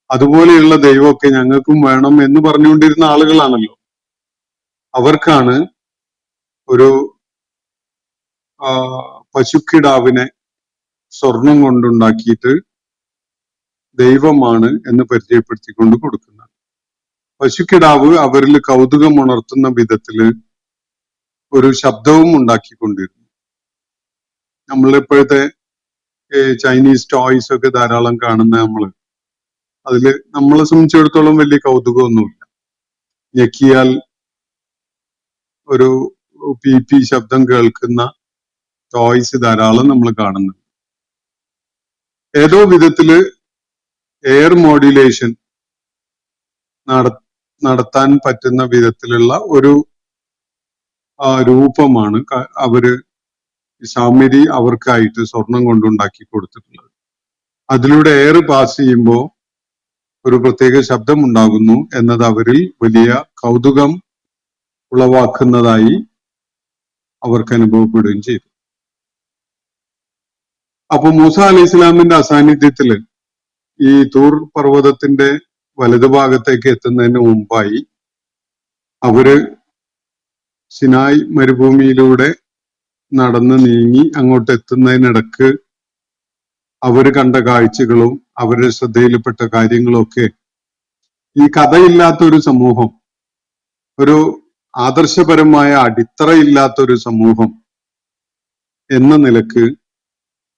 അതുപോലെയുള്ള ദൈവമൊക്കെ ഞങ്ങൾക്കും വേണം എന്ന് പറഞ്ഞുകൊണ്ടിരുന്ന ആളുകളാണല്ലോ. അവർക്കാണ് ഒരു പശുക്കിടാവിനെ സ്വർണം കൊണ്ടുണ്ടാക്കിയിട്ട് ദൈവമാണ് എന്ന് പരിചയപ്പെടുത്തിക്കൊണ്ട് കൊടുക്കുന്നത്. പശുക്കിടാവ് അവരിൽ കൗതുകം ഉണർത്തുന്ന വിധത്തില് ഒരു ശബ്ദവും ഉണ്ടാക്കിക്കൊണ്ടിരുന്നു. നമ്മളിപ്പോഴത്തെ ചൈനീസ് ടോയ്സ് ഒക്കെ ധാരാളം കാണുന്ന അതില് നമ്മളെ സംബന്ധിച്ചിടത്തോളം വലിയ കൗതുകമൊന്നുമില്ല. ഞെക്കിയാൽ ഒരു പി ശബ്ദം കേൾക്കുന്ന ടോയ്സ് ധാരാളം നമ്മൾ കാണുന്നുണ്ട്. ഏതോ വിധത്തില് എയർ മോഡുലേഷൻ നടത്താൻ പറ്റുന്ന വിധത്തിലുള്ള ഒരു രൂപമാണ് അവര് സാമിരി അവർക്കായിട്ട് സ്വർണം കൊണ്ടുണ്ടാക്കി കൊടുത്തിട്ടുള്ളത്. അതിലൂടെ എയർ പാസ് ചെയ്യുമ്പോൾ ഒരു പ്രത്യേക ശബ്ദം ഉണ്ടാകുന്നു എന്നത് അവരിൽ വലിയ കൗതുകം ഉളവാക്കുന്നതായി അവർക്ക് അനുഭവപ്പെടുകയും ചെയ്തു. അപ്പൊ മൂസ അലൈഹി ഇസ്ലാമിന്റെ അസാന്നിധ്യത്തില് ഈ തൂർ പർവ്വതത്തിന്റെ വലതുഭാഗത്തേക്ക് എത്തുന്നതിന് മുമ്പായി അവര് സിനായ് മരുഭൂമിയിലൂടെ നടന്ന് നീങ്ങി അങ്ങോട്ട് എത്തുന്നതിനിടക്ക് അവര് കണ്ട കാഴ്ചകളും അവരുടെ ശ്രദ്ധയിൽപ്പെട്ട കാര്യങ്ങളും ഒക്കെ ഈ കഥയില്ലാത്ത ഒരു സമൂഹം, ഒരു ആദർശപരമായ അടിത്തറയില്ലാത്ത ഒരു സമൂഹം എന്ന നിലക്ക്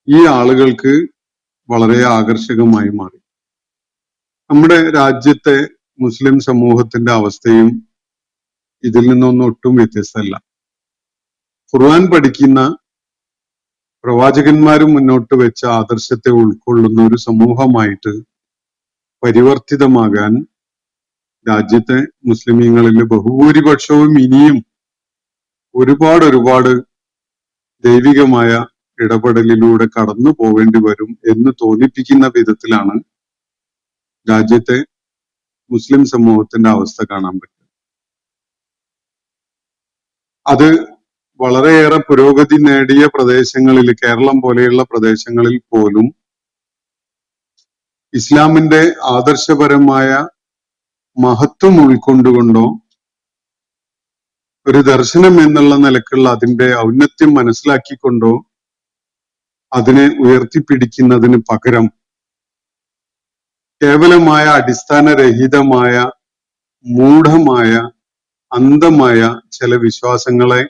ഈ ആളുകൾക്ക് വളരെ ആകർഷകമായി മാറി. നമ്മുടെ രാജ്യത്തെ മുസ്ലിം സമൂഹത്തിന്റെ അവസ്ഥയും ഇതിൽ നിന്നൊന്നും ഒട്ടും വ്യത്യസ്തമല്ല. ഖുർആൻ പഠിക്കുന്ന പ്രവാചകന്മാരും മുന്നോട്ട് വെച്ച ആദർശത്തെ ഉൾക്കൊള്ളുന്ന ഒരു സമൂഹമായിട്ട് പരിവർത്തിതമാകാൻ രാജ്യത്തെ മുസ്ലിമീങ്ങളിൽ ബഹുഭൂരിപക്ഷവും ഇനിയും ഒരുപാട് ദൈവികമായ ഇടപെടലിലൂടെ കടന്നു പോവേണ്ടി വരും എന്ന് തോന്നിപ്പിക്കുന്ന വിധത്തിലാണ് രാജ്യത്തെ മുസ്ലിം സമൂഹത്തിന്റെ അവസ്ഥ കാണാൻ പറ്റും. അത് വളരെയേറെ പുരോഗതി നേടിയ പ്രദേശങ്ങളിൽ, കേരളം പോലെയുള്ള പ്രദേശങ്ങളിൽ പോലും ഇസ്ലാമിന്റെ ആദർശപരമായ മഹത്വം ഉൾക്കൊണ്ടുകൊണ്ടോ ഒരു ദർശനം എന്നുള്ള നിലക്കുള്ള അതിന്റെ ഔന്നത്യം മനസ്സിലാക്കിക്കൊണ്ടോ അതിനെ ഉയർത്തിപ്പിടിക്കുന്നതിന് പകരം കേവലമായ അടിസ്ഥാനരഹിതമായ മൂഢമായ അന്ധമായ ചില വിശ്വാസങ്ങളെ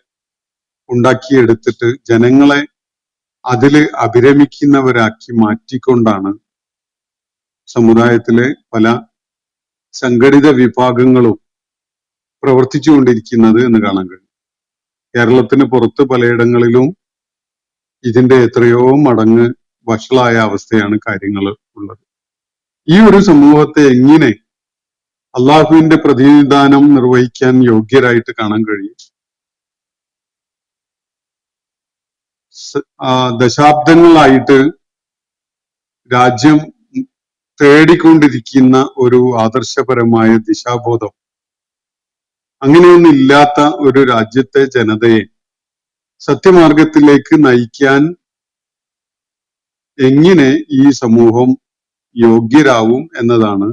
ഉണ്ടാക്കിയെടുത്തിട്ട് ജനങ്ങളെ അതില് അഭിരമിക്കുന്നവരാക്കി മാറ്റിക്കൊണ്ടാണ് സമുദായത്തിലെ പല സംഘടിത വിഭാഗങ്ങളും പ്രവർത്തിച്ചുകൊണ്ടിരിക്കുന്നത് എന്ന് കാണാൻ കഴിയും. കേരളത്തിന് പുറത്ത് പലയിടങ്ങളിലും ഇതിന്റെ എത്രയോ മടങ്ങ് വഷളായ അവസ്ഥയാണ് കാര്യങ്ങൾ ഉള്ളത്. ഈ ഒരു സമൂഹത്തെ എങ്ങനെ അള്ളാഹുവിന്റെ പ്രതിനിധാനം നിർവഹിക്കാൻ യോഗ്യരായിട്ട് കാണാൻ കഴിയും? ദശാബ്ദങ്ങളായിട്ട് രാജ്യം തേടിക്കൊണ്ടിരിക്കുന്ന ഒരു ആദർശപരമായ ദിശാബോധം, അങ്ങനെയൊന്നും ഇല്ലാത്ത ഒരു രാജ്യത്തെ ജനതയെ സത്യമാർഗത്തിലേക്ക് നയിക്കാൻ എങ്ങനെ ഈ സമൂഹം യോഗ്യരാവും എന്നതാണ്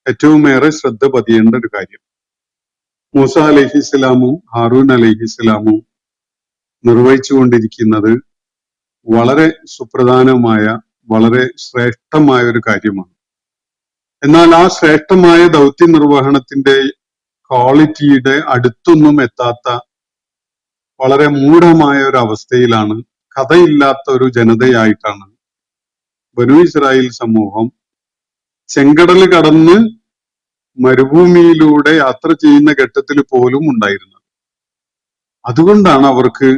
ഏറ്റവുമേറെ ശ്രദ്ധ പതിയേണ്ട ഒരു കാര്യം. മൂസ അലൈഹിസ്സലാമും ഹാറൂൻ അലൈഹിസ്സലാമും നിർവഹിച്ചുകൊണ്ടിരിക്കുന്നത് വളരെ സുപ്രധാനമായ, വളരെ ശ്രേഷ്ഠമായ ഒരു കാര്യമാണ്. എന്നാൽ ആ ശ്രേഷ്ഠമായ ദൗത്യ നിർവഹണത്തിന്റെ ക്വാളിറ്റിയുടെ അടുത്തൊന്നും എത്താത്ത വളരെ മൂഢമായ ഒരു അവസ്ഥയിലാണ്, കഥയില്ലാത്ത ഒരു ജനതയായിട്ടാണ് ബനൂ ഇസ്രായേൽ സമൂഹം ചെങ്കടൽ കടന്ന് മരുഭൂമിയിലൂടെ യാത്ര ചെയ്യുന്ന ഘട്ടത്തിൽ പോലും ഉണ്ടായിരുന്നത്. അതുകൊണ്ടാണ് അവർക്ക്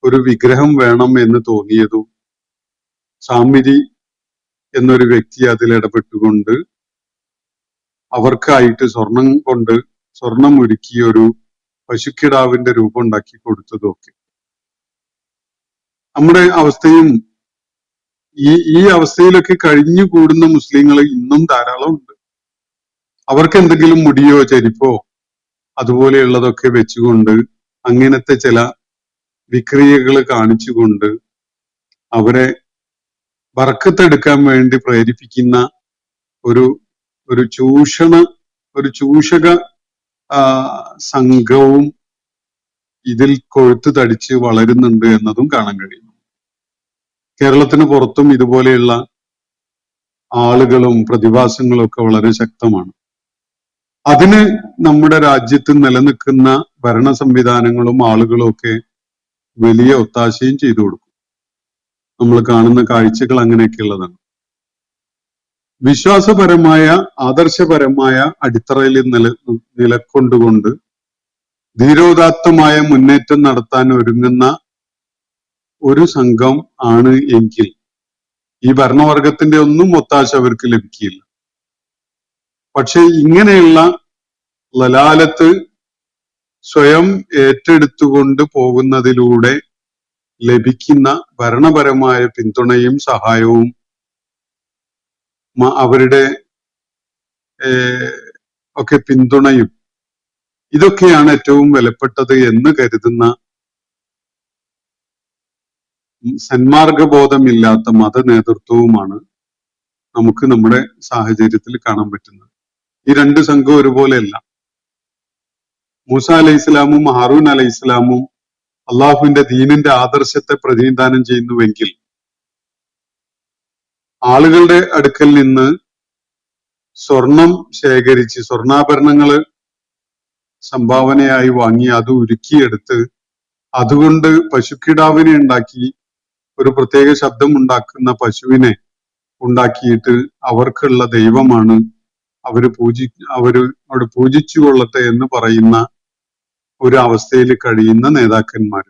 ഒരു വിഗ്രഹം വേണം എന്ന് തോന്നിയതും സാമിരി എന്നൊരു വ്യക്തി അതിൽ ഇടപെട്ടുകൊണ്ട് അവർക്കായിട്ട് സ്വർണം ഒരുക്കി ഒരു പശുക്കിടാവിന്റെ രൂപം ഉണ്ടാക്കി കൊടുത്തതും ഒക്കെ. നമ്മുടെ അവസ്ഥയും ഈ അവസ്ഥയിലൊക്കെ കഴിഞ്ഞു കൂടുന്ന മുസ്ലിങ്ങൾ ഇന്നും ധാരാളം ഉണ്ട്. അവർക്ക് എന്തെങ്കിലും മുടിയോ ചെരിപ്പോ അതുപോലെയുള്ളതൊക്കെ വെച്ചുകൊണ്ട് അങ്ങനത്തെ ചില വിക്രിയകൾ കാണിച്ചുകൊണ്ട് അവരെ ബർക്കത്തെടുക്കാൻ വേണ്ടി പ്രേരിപ്പിക്കുന്ന ഒരു ചൂഷക സംഘവും ഇതിൽ കൊഴുത്തു തടിച്ച് വളരുന്നുണ്ട് എന്നതും കാണാൻ കഴിയുന്നു. കേരളത്തിന് പുറത്തും ഇതുപോലെയുള്ള ആളുകളും പ്രതിഭാസങ്ങളും ഒക്കെ വളരെ ശക്തമാണ്. അതിന് നമ്മുടെ രാജ്യത്ത് നിലനിൽക്കുന്ന ഭരണ സംവിധാനങ്ങളും ആളുകളും ഒക്കെ വലിയ ഒത്താശയും ചെയ്തു കൊടുക്കും. നമ്മൾ കാണുന്ന കാഴ്ചകൾ അങ്ങനെയൊക്കെയുള്ളതാണ്. വിശ്വാസപരമായ, ആദർശപരമായ അടിത്തറയിൽ നിലക്കൊണ്ടുകൊണ്ട് ധീരോദാത്തമായ മുന്നേറ്റം നടത്താൻ ഒരുങ്ങുന്ന ഒരു സംഘം ആണ് എങ്കിൽ ഈ ഭരണവർഗത്തിന്റെ ഒന്നും ഒത്താശ അവർക്ക് ലഭിക്കില്ല. പക്ഷെ ഇങ്ങനെയുള്ള ലലാലത്ത് സ്വയം ഏറ്റെടുത്തുകൊണ്ട് പോകുന്നതിലൂടെ ലഭിക്കുന്ന ഭരണപരമായ പിന്തുണയും സഹായവും അവരുടെ ഒക്കെ പിന്തുണയും ഇതൊക്കെയാണ് ഏറ്റവും വിലപ്പെട്ടത് എന്ന് കരുതുന്ന സന്മാർഗബോധമില്ലാത്ത മത നേതൃത്വവുമാണ് നമുക്ക് നമ്മുടെ സാഹചര്യത്തിൽ കാണാൻ പറ്റുന്നത്. ഈ രണ്ട് സംഘം ഒരുപോലെയല്ല. മൂസ അലൈഹി ഇസ്ലാമും ഹാറൂൻ അലൈഹി ഇസ്ലാമും അള്ളാഹുവിന്റെ ദീനിന്റെ ആദർശത്തെ പ്രതിനിധാനം ചെയ്യുന്നുവെങ്കിൽ ആളുകളുടെ അടുക്കൽ നിന്ന് സ്വർണം ശേഖരിച്ച് സ്വർണ്ണാഭരണങ്ങള് സംഭാവനയായി വാങ്ങി അത് ഉരുക്കിയെടുത്ത് അതുകൊണ്ട് പശുക്കിടാവിനെ ഉണ്ടാക്കി ഒരു പ്രത്യേക ശബ്ദം ഉണ്ടാക്കുന്ന പശുവിനെ ഉണ്ടാക്കിയിട്ട് അവർക്കുള്ള ദൈവമാണ് അവര് അവിടെ പൂജിച്ചു കൊള്ളട്ടെ എന്ന് പറയുന്ന ഒരു അവസ്ഥയിൽ കഴിയുന്ന നേതാക്കന്മാർ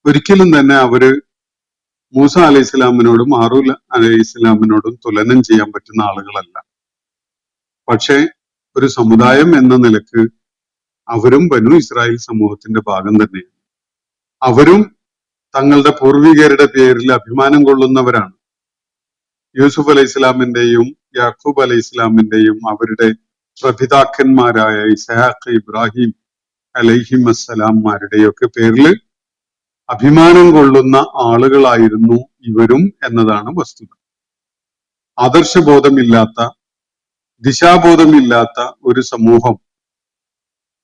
ഒരിക്കലും തന്നെ അവര് മൂസ അലൈഹി ഇസ്ലാമിനോടും ഹാറൂൻ അലൈഹി ഇസ്ലാമിനോടും തുലനം ചെയ്യാൻ പറ്റുന്ന ആളുകളല്ല. പക്ഷെ ഒരു സമുദായം എന്ന നിലക്ക് അവരും ബനൂ ഇസ്രായേൽ സമൂഹത്തിന്റെ ഭാഗം തന്നെയാണ്. അവരും തങ്ങളുടെ പൂർവികരുടെ പേരിൽ അഭിമാനം കൊള്ളുന്നവരാണ്. യൂസുഫ് അലൈഹി ഇസ്ലാമിന്റെയും യാക്കൂബ് അലൈഹി ഇസ്ലാമിന്റെയും അവരുടെ പ്രപിതാക്കന്മാരായ ഇസ്ഹാഖ്, ഇബ്രാഹിം അലൈഹിം അസ്സലാംമാരുടെയൊക്കെ പേരിൽ അഭിമാനം കൊള്ളുന്ന ആളുകളായിരുന്നു ഇവരും എന്നതാണ് വസ്തുത. ആദർശബോധമില്ലാത്ത, ദിശാബോധമില്ലാത്ത ഒരു സമൂഹം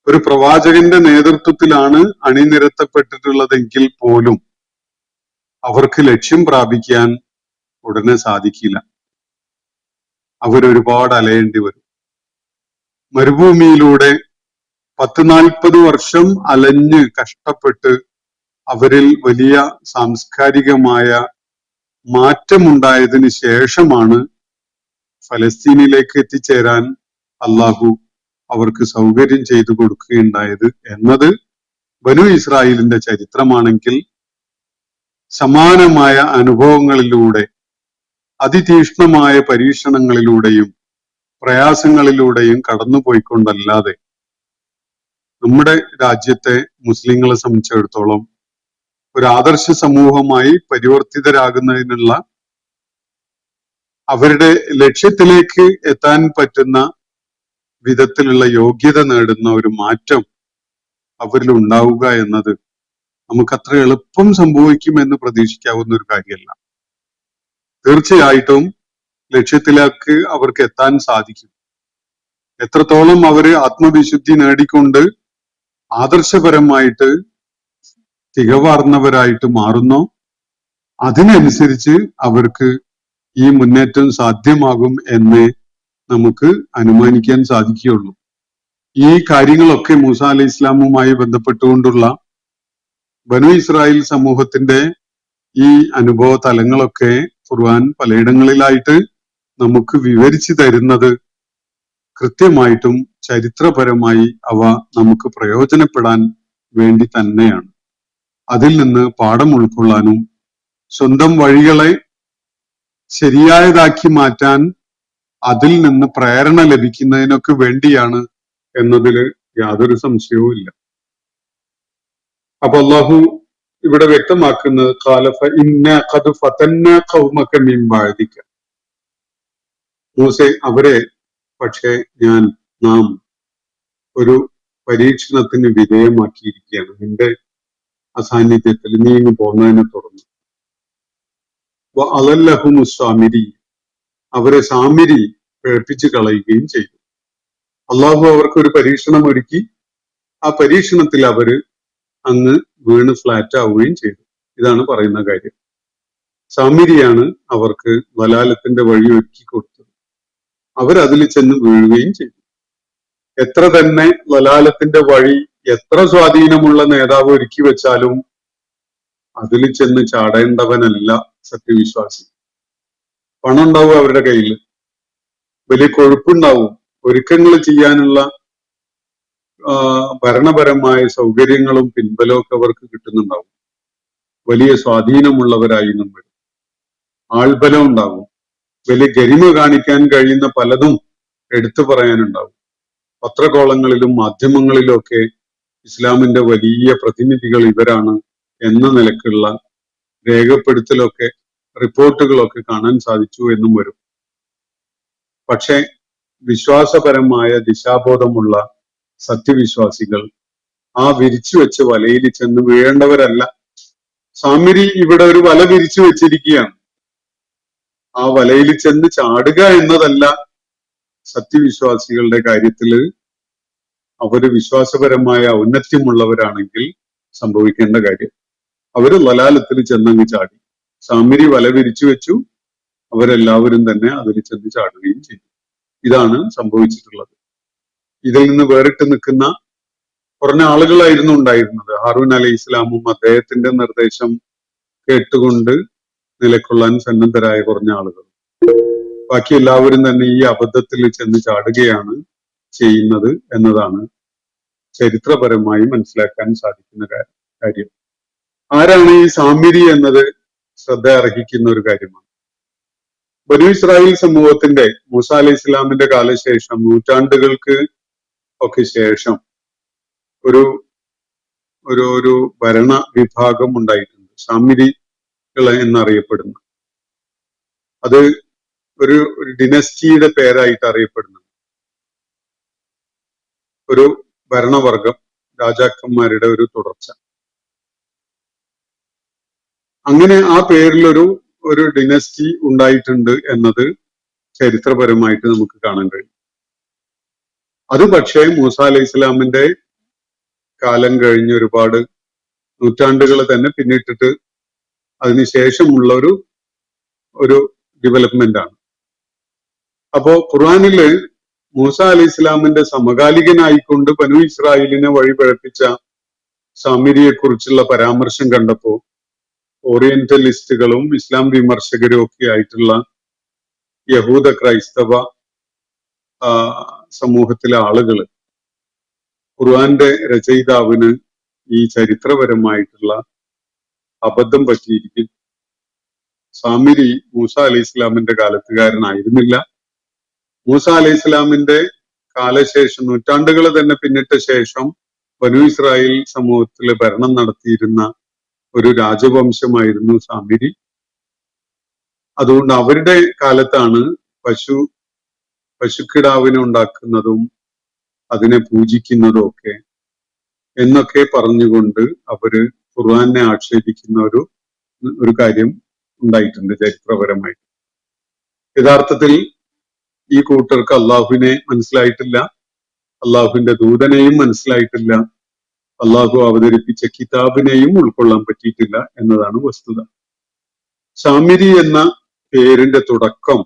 ഒരു പ്രവാചകന്റെ നേതൃത്വത്തിലാണ് അണിനിരത്തപ്പെട്ടിട്ടുള്ളതെങ്കിൽ പോലും അവർക്ക് ലക്ഷ്യം പ്രാപിക്കാൻ ഉടനെ സാധിക്കില്ല. അവരൊരുപാട് അലയേണ്ടി വരും. മരുഭൂമിയിലൂടെ 10-40 വർഷം അലഞ്ഞ് കഷ്ടപ്പെട്ട് അവരിൽ വലിയ സാംസ്കാരികമായ മാറ്റമുണ്ടായതിനു ശേഷമാണ് ഫലസ്തീനിലേക്ക് എത്തിച്ചേരാൻ അള്ളാഹു അവർക്ക് സൗകര്യം ചെയ്തു കൊടുക്കുകയുണ്ടായത് എന്നത് ബനു ഇസ്രായേലിന്റെ ചരിത്രമാണെങ്കിൽ, സമാനമായ അനുഭവങ്ങളിലൂടെ അതിതീക്ഷ്ണമായ പരീക്ഷണങ്ങളിലൂടെയും പ്രയാസങ്ങളിലൂടെയും കടന്നുപോയിക്കൊണ്ടല്ലാതെ നമ്മുടെ രാജ്യത്തെ മുസ്ലിങ്ങളെ സംബന്ധിച്ചിടത്തോളം ഒരു ആദർശ സമൂഹമായി പരിവർത്തിതരാകുന്നതിനുള്ള അവരുടെ ലക്ഷ്യത്തിലേക്ക് എത്താൻ പറ്റുന്ന വിധത്തിലുള്ള യോഗ്യത നേടുന്ന ഒരു മാറ്റം അവരിൽ ഉണ്ടാവുക എന്നത് നമുക്കത്ര എളുപ്പം സംഭവിക്കുമെന്ന് പ്രതീക്ഷിക്കാവുന്ന ഒരു കാര്യമല്ല. തീർച്ചയായിട്ടും ലക്ഷ്യത്തിലേക്ക് അവർക്ക് എത്താൻ സാധിക്കും. എത്രത്തോളം അവര് ആത്മവിശുദ്ധി നേടിക്കൊണ്ട് ആദർശപരമായിട്ട് തികവാർന്നവരായിട്ട് മാറുന്നോ അതിനനുസരിച്ച് അവർക്ക് ഈ മുന്നേറ്റം സാധ്യമാകും എന്ന് നമുക്ക് അനുമാനിക്കാൻ സാധിക്കുകയുള്ളൂ. ഈ കാര്യങ്ങളൊക്കെ മൂസ അലൈഹി ഇസ്ലാമുമായി ബന്ധപ്പെട്ടുകൊണ്ടുള്ള ബനു ഇസ്രായേൽ സമൂഹത്തിന്റെ ഈ അനുഭവ തലങ്ങളൊക്കെ ഖുർആൻ പലയിടങ്ങളിലായിട്ട് നമുക്ക് വിവരിച്ചു തരുന്നത് കൃത്യമായിട്ടും ചരിത്രപരമായി അവ നമുക്ക് പ്രയോജനപ്പെടാൻ വേണ്ടി തന്നെയാണ്. അതിൽ നിന്ന് പാഠം ഉൾക്കൊള്ളാനും സ്വന്തം വഴികളെ ശരിയായതാക്കി മാറ്റാൻ അതിൽ നിന്ന് പ്രേരണ ലഭിക്കുന്നതിനൊക്കെ വേണ്ടിയാണ് എന്നതിൽ യാതൊരു സംശയവും ഇല്ല. അപ്പൊ അള്ളാഹു ഇവിടെ വ്യക്തമാക്കുന്നത് ഖാലഫ ഇന്ന ഖദ് ഫതന്ന ഖൗമക മിൻ ബഅദിക, മൂസേ അവരെ പക്ഷേ നാം ഒരു പരീക്ഷണത്തിന് വിധേയമാക്കിയിരിക്കുകയാണ് നിന്റെ അസാന്നിധ്യത്തിൽ, നീ ഇങ്ങ് പോകുന്നതിനെ തുടർന്ന്. അലല്ലഹുമു സാമിരി, അവരെ സാമിരി പിഴപ്പിച്ചു കളയുകയും ചെയ്തു. അള്ളാഹു അവർക്ക് ഒരു പരീക്ഷണം ഒരുക്കി. ആ പരീക്ഷണത്തിൽ അവര് അങ്ങ് വീണ് ഫ്ലാറ്റ് ആവുകയും ചെയ്തു. ഇതാണ് പറയുന്ന കാര്യം. സാമിരിയാണ് അവർക്ക് വലാലത്തിന്റെ വഴി ഒരുക്കി കൊടുത്തത്. അവരതിൽ ചെന്ന് വീഴുകയും ചെയ്തു. എത്ര തന്നെ വലാലത്തിന്റെ വഴി എത്ര സ്വാധീനമുള്ള നേതാവ് ഒരുക്കി വെച്ചാലും അതിൽ ചെന്ന് ചാടേണ്ടവനല്ല സത്യവിശ്വാസി. പണം ഉണ്ടാവും അവരുടെ കയ്യിൽ, വലിയ കൊഴുപ്പുണ്ടാവും, ഒരുക്കങ്ങൾ ചെയ്യാനുള്ള ഭരണപരമായ സൗകര്യങ്ങളും പിൻബലവും ഒക്കെ അവർക്ക് കിട്ടുന്നുണ്ടാവും. വലിയ സ്വാധീനമുള്ളവരായി നമ്മൾ, ആൾബലം ഉണ്ടാവും, വലിയ ഗരിമ കാണിക്കാൻ കഴിയുന്ന പലതും എടുത്തു പറയാനുണ്ടാവും. പത്രകോളങ്ങളിലും മാധ്യമങ്ങളിലും ഒക്കെ ഇസ്ലാമിന്റെ വലിയ പ്രതിനിധികൾ ഇവരാണ് എന്ന നിലക്കുള്ള രേഖപ്പെടുത്തലൊക്കെ റിപ്പോർട്ടുകളൊക്കെ കാണാൻ സാധിച്ചു എന്നും വരും. പക്ഷെ വിശ്വാസപരമായ ദിശാബോധമുള്ള സത്യവിശ്വാസികൾ ആ വിരിച്ചു വെച്ച വലയിൽ ചെന്ന് വീഴേണ്ടവരല്ല. സാമിരി ഇവിടെ ഒരു വല വിരിച്ചു വെച്ചിരിക്കുകയാണ്. ആ വലയിൽ ചെന്ന് ചാടുക എന്നതല്ല സത്യവിശ്വാസികളുടെ കാര്യത്തിൽ അവര് വിശ്വാസപരമായ ഔന്നത്യമുള്ളവരാണെങ്കിൽ സംഭവിക്കേണ്ട കാര്യം. അവര് വലാലത്തിൽ ചെന്നങ്ങ് ചാടി. സാമിരി വല വിരിച്ചു വെച്ചു, അവരെല്ലാവരും തന്നെ അതിൽ ചെന്ന് ചാടുകയും ചെയ്തു. ഇതാണ് സംഭവിച്ചിട്ടുള്ളത്. ഇതിൽ നിന്ന് വേറിട്ട് നിൽക്കുന്ന കുറഞ്ഞ ആളുകളായിരുന്നു ഉണ്ടായിരുന്നത്. ഹാറൂൻ അലൈഹി ഇസ്ലാമും അദ്ദേഹത്തിന്റെ നിർദ്ദേശം കേട്ടുകൊണ്ട് നിലകൊള്ളാൻ സന്നദ്ധരായ കുറഞ്ഞ ആളുകൾ. ബാക്കി എല്ലാവരും തന്നെ ഈ അബദ്ധത്തിൽ ചെന്ന് ചാടുകയാണ് ചെയ്യുന്നത് എന്നതാണ് ചരിത്രപരമായി മനസ്സിലാക്കാൻ സാധിക്കുന്ന കാര്യം. ആരാണ് ഈ സാമിരി എന്നത് ശ്രദ്ധ അർഹിക്കുന്ന ഒരു കാര്യമാണ്. ബനു ഇസ്രായേൽ സമൂഹത്തിന്റെ മൂസ അലൈഹി ഇസ്ലാമിന്റെ കാലശേഷം നൂറ്റാണ്ടുകൾക്ക് ഒക്കെ ശേഷം ഒരു ഒരു ഒരു ഭരണ വിഭാഗം ഉണ്ടായിട്ടുണ്ട്, സാമിരികൾ എന്നറിയപ്പെടുന്നു. അത് ഒരു ഡിനസ്റ്റിയുടെ പേരായിട്ട് അറിയപ്പെടുന്നു. ഒരു ഭരണവർഗം, രാജാക്കന്മാരുടെ ഒരു തുടർച്ച. അങ്ങനെ ആ പേരിലൊരു ഡിനസ്റ്റി ഉണ്ടായിട്ടുണ്ട് എന്നത് ചരിത്രപരമായിട്ട് നമുക്ക് കാണാൻ കഴിയും. അത് പക്ഷേ മൂസ അലൈഹി ഇസ്ലാമിന്റെ കാലം കഴിഞ്ഞ് ഒരുപാട് നൂറ്റാണ്ടുകൾ തന്നെ പിന്നിട്ടിട്ട് അതിനുശേഷമുള്ള ഒരു ഡെവലപ്മെന്റ് ആണ്. അപ്പോ ഖുർആനില് മൂസ അലൈഹി ഇസ്ലാമിന്റെ സമകാലികനായിക്കൊണ്ട് ബനു ഇസ്രായേലിനെ വഴിപഴപ്പിച്ച സാമിരിയെ കുറിച്ചുള്ള പരാമർശം കണ്ടപ്പോൾ ഓറിയന്റലിസ്റ്റുകളും ഇസ്ലാം വിമർശകരും ഒക്കെ ആയിട്ടുള്ള യഹൂദ ക്രൈസ്തവ സമൂഹത്തിലെ ആളുകൾ ഖുർആന്റെ രചയിതാവിന് ഈ ചരിത്രപരമായിട്ടുള്ള അബദ്ധം പറ്റിയിരിക്കും. സാമിരി മൂസ അലൈഹി ഇസ്ലാമിന്റെ കാലത്തുകാരനായിരുന്നില്ല. മൂസ അലൈഹി ഇസ്ലാമിന്റെ കാലശേഷം നൂറ്റാണ്ടുകൾ തന്നെ പിന്നിട്ട ശേഷം ബനു ഇസ്രായേൽ സമൂഹത്തിൽ ഭരണം നടത്തിയിരുന്ന ഒരു രാജവംശമായിരുന്നു സാമിരി. അതുകൊണ്ട് അവരുടെ കാലത്താണ് പശുക്കിടാവിനെ ഉണ്ടാക്കുന്നതും അതിനെ പൂജിക്കുന്നതും ഒക്കെ എന്നൊക്കെ പറഞ്ഞുകൊണ്ട് അവര് ഖുർആനെ ആക്ഷേപിക്കുന്ന ഒരു കാര്യം ഉണ്ടായിട്ടുണ്ട് ചരിത്രപരമായിട്ട്. യഥാർത്ഥത്തിൽ ഈ കൂട്ടർക്ക് അള്ളാഹുവിനെ മനസ്സിലായിട്ടില്ല, അള്ളാഹുവിന്റെ ദൂതനെയും മനസ്സിലായിട്ടില്ല, അള്ളാഹു അവതരിപ്പിച്ച കിതാബിനെയും ഉൾക്കൊള്ളാൻ പറ്റിയിട്ടില്ല എന്നതാണ് വസ്തുത. സാമിരി എന്ന പേരിന്റെ തുടക്കം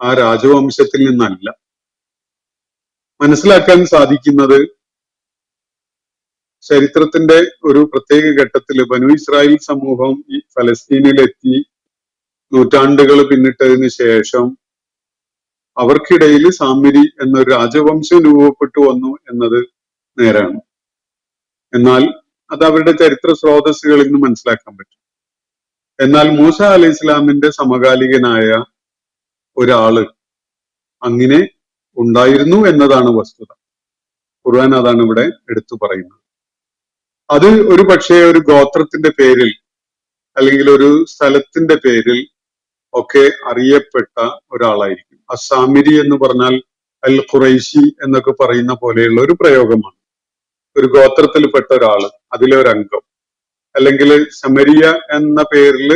ആ രാജവംശത്തിൽ നിന്നല്ല. മനസ്സിലാക്കാൻ സാധിക്കുന്നത് ചരിത്രത്തിന്റെ ഒരു പ്രത്യേക ഘട്ടത്തിൽ ബനു ഇസ്രായേൽ സമൂഹം ഈ ഫലസ്തീനിലെത്തി നൂറ്റാണ്ടുകൾ പിന്നിട്ടതിന് ശേഷം അവർക്കിടയിൽ സാമിരി എന്നൊരു രാജവംശം രൂപപ്പെട്ടു വന്നു എന്നത് നേരാണ്. എന്നാൽ അത് അവരുടെ ചരിത്ര സ്രോതസ്സുകളിൽ നിന്ന് മനസ്സിലാക്കാൻ പറ്റും. എന്നാൽ മൂസ അലൈഹി ഇസ്ലാമിന്റെ സമകാലികനായ ഒരാള് അങ്ങനെ ഉണ്ടായിരുന്നു എന്നതാണ് വസ്തുത. ഖുർആൻ അതാണ് ഇവിടെ എടുത്തു പറയുന്നത്. അത് ഒരു പക്ഷേ ഒരു ഗോത്രത്തിന്റെ പേരിൽ അല്ലെങ്കിൽ ഒരു സ്ഥലത്തിന്റെ പേരിൽ ഒക്കെ അറിയപ്പെട്ട ഒരാളായിരിക്കും. അസാമിരി എന്ന് പറഞ്ഞാൽ അൽ ഖുറൈശി എന്നൊക്കെ പറയുന്ന പോലെയുള്ള ഒരു പ്രയോഗമാണ്. ഒരു ഗോത്രത്തിൽപ്പെട്ട ഒരാള്, അതിലെ ഒരു അംഗം, അല്ലെങ്കിൽ ശമരിയ എന്ന പേരിൽ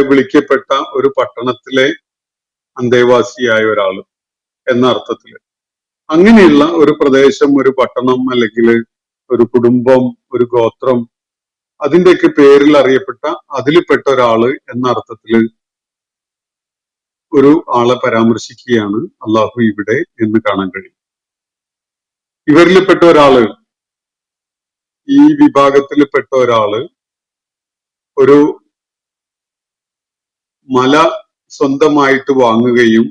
വിളിക്കപ്പെട്ട ഒരു പട്ടണത്തിലെ അന്തേവാസിയായ ഒരാള് എന്ന അർത്ഥത്തില് അങ്ങനെയുള്ള ഒരു പ്രദേശം, ഒരു പട്ടണം, അല്ലെങ്കിൽ ഒരു കുടുംബം, ഒരു ഗോത്രം, അതിന്റെയൊക്കെ പേരിൽ അറിയപ്പെട്ട അതിൽപ്പെട്ട ഒരാള് എന്ന അർത്ഥത്തില് ഒരു ആളെ പരാമർശിക്കുകയാണ് അള്ളാഹു ഇവിടെ എന്ന് കാണാൻ കഴിയും. ഇവരിൽപ്പെട്ട ഒരാള്, ഈ വിഭാഗത്തിൽപ്പെട്ട ഒരാള് ഒരു മല സ്വന്തമായിട്ട് വാങ്ങുകയും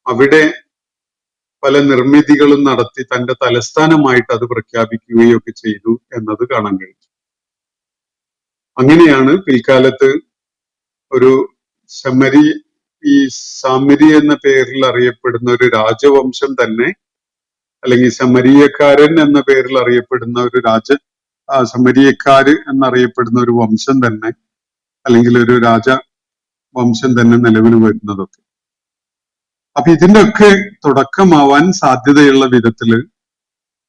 അവിടെ പല നിർമ്മിതികളും നടത്തി തന്റെ തലസ്ഥാനമായിട്ട് അത് പ്രഖ്യാപിക്കുകയും ഒക്കെ ചെയ്തു എന്നത് കാണാൻ കഴിയും. അങ്ങനെയാണ് പിൽക്കാലത്ത് ഒരു ഈ സാമിരി എന്ന പേരിൽ അറിയപ്പെടുന്ന ഒരു രാജവംശം തന്നെ, അല്ലെങ്കിൽ ശമരിയക്കാരൻ എന്ന പേരിൽ അറിയപ്പെടുന്ന ഒരു ശമരിയക്കാര് എന്നറിയപ്പെടുന്ന ഒരു വംശം തന്നെ, അല്ലെങ്കിൽ ഒരു രാജവംശം തന്നെ നിലവിൽ വരുന്നതൊക്കെ. അപ്പൊ ഇതിന്റെയൊക്കെ തുടക്കമാവാൻ സാധ്യതയുള്ള വിധത്തില്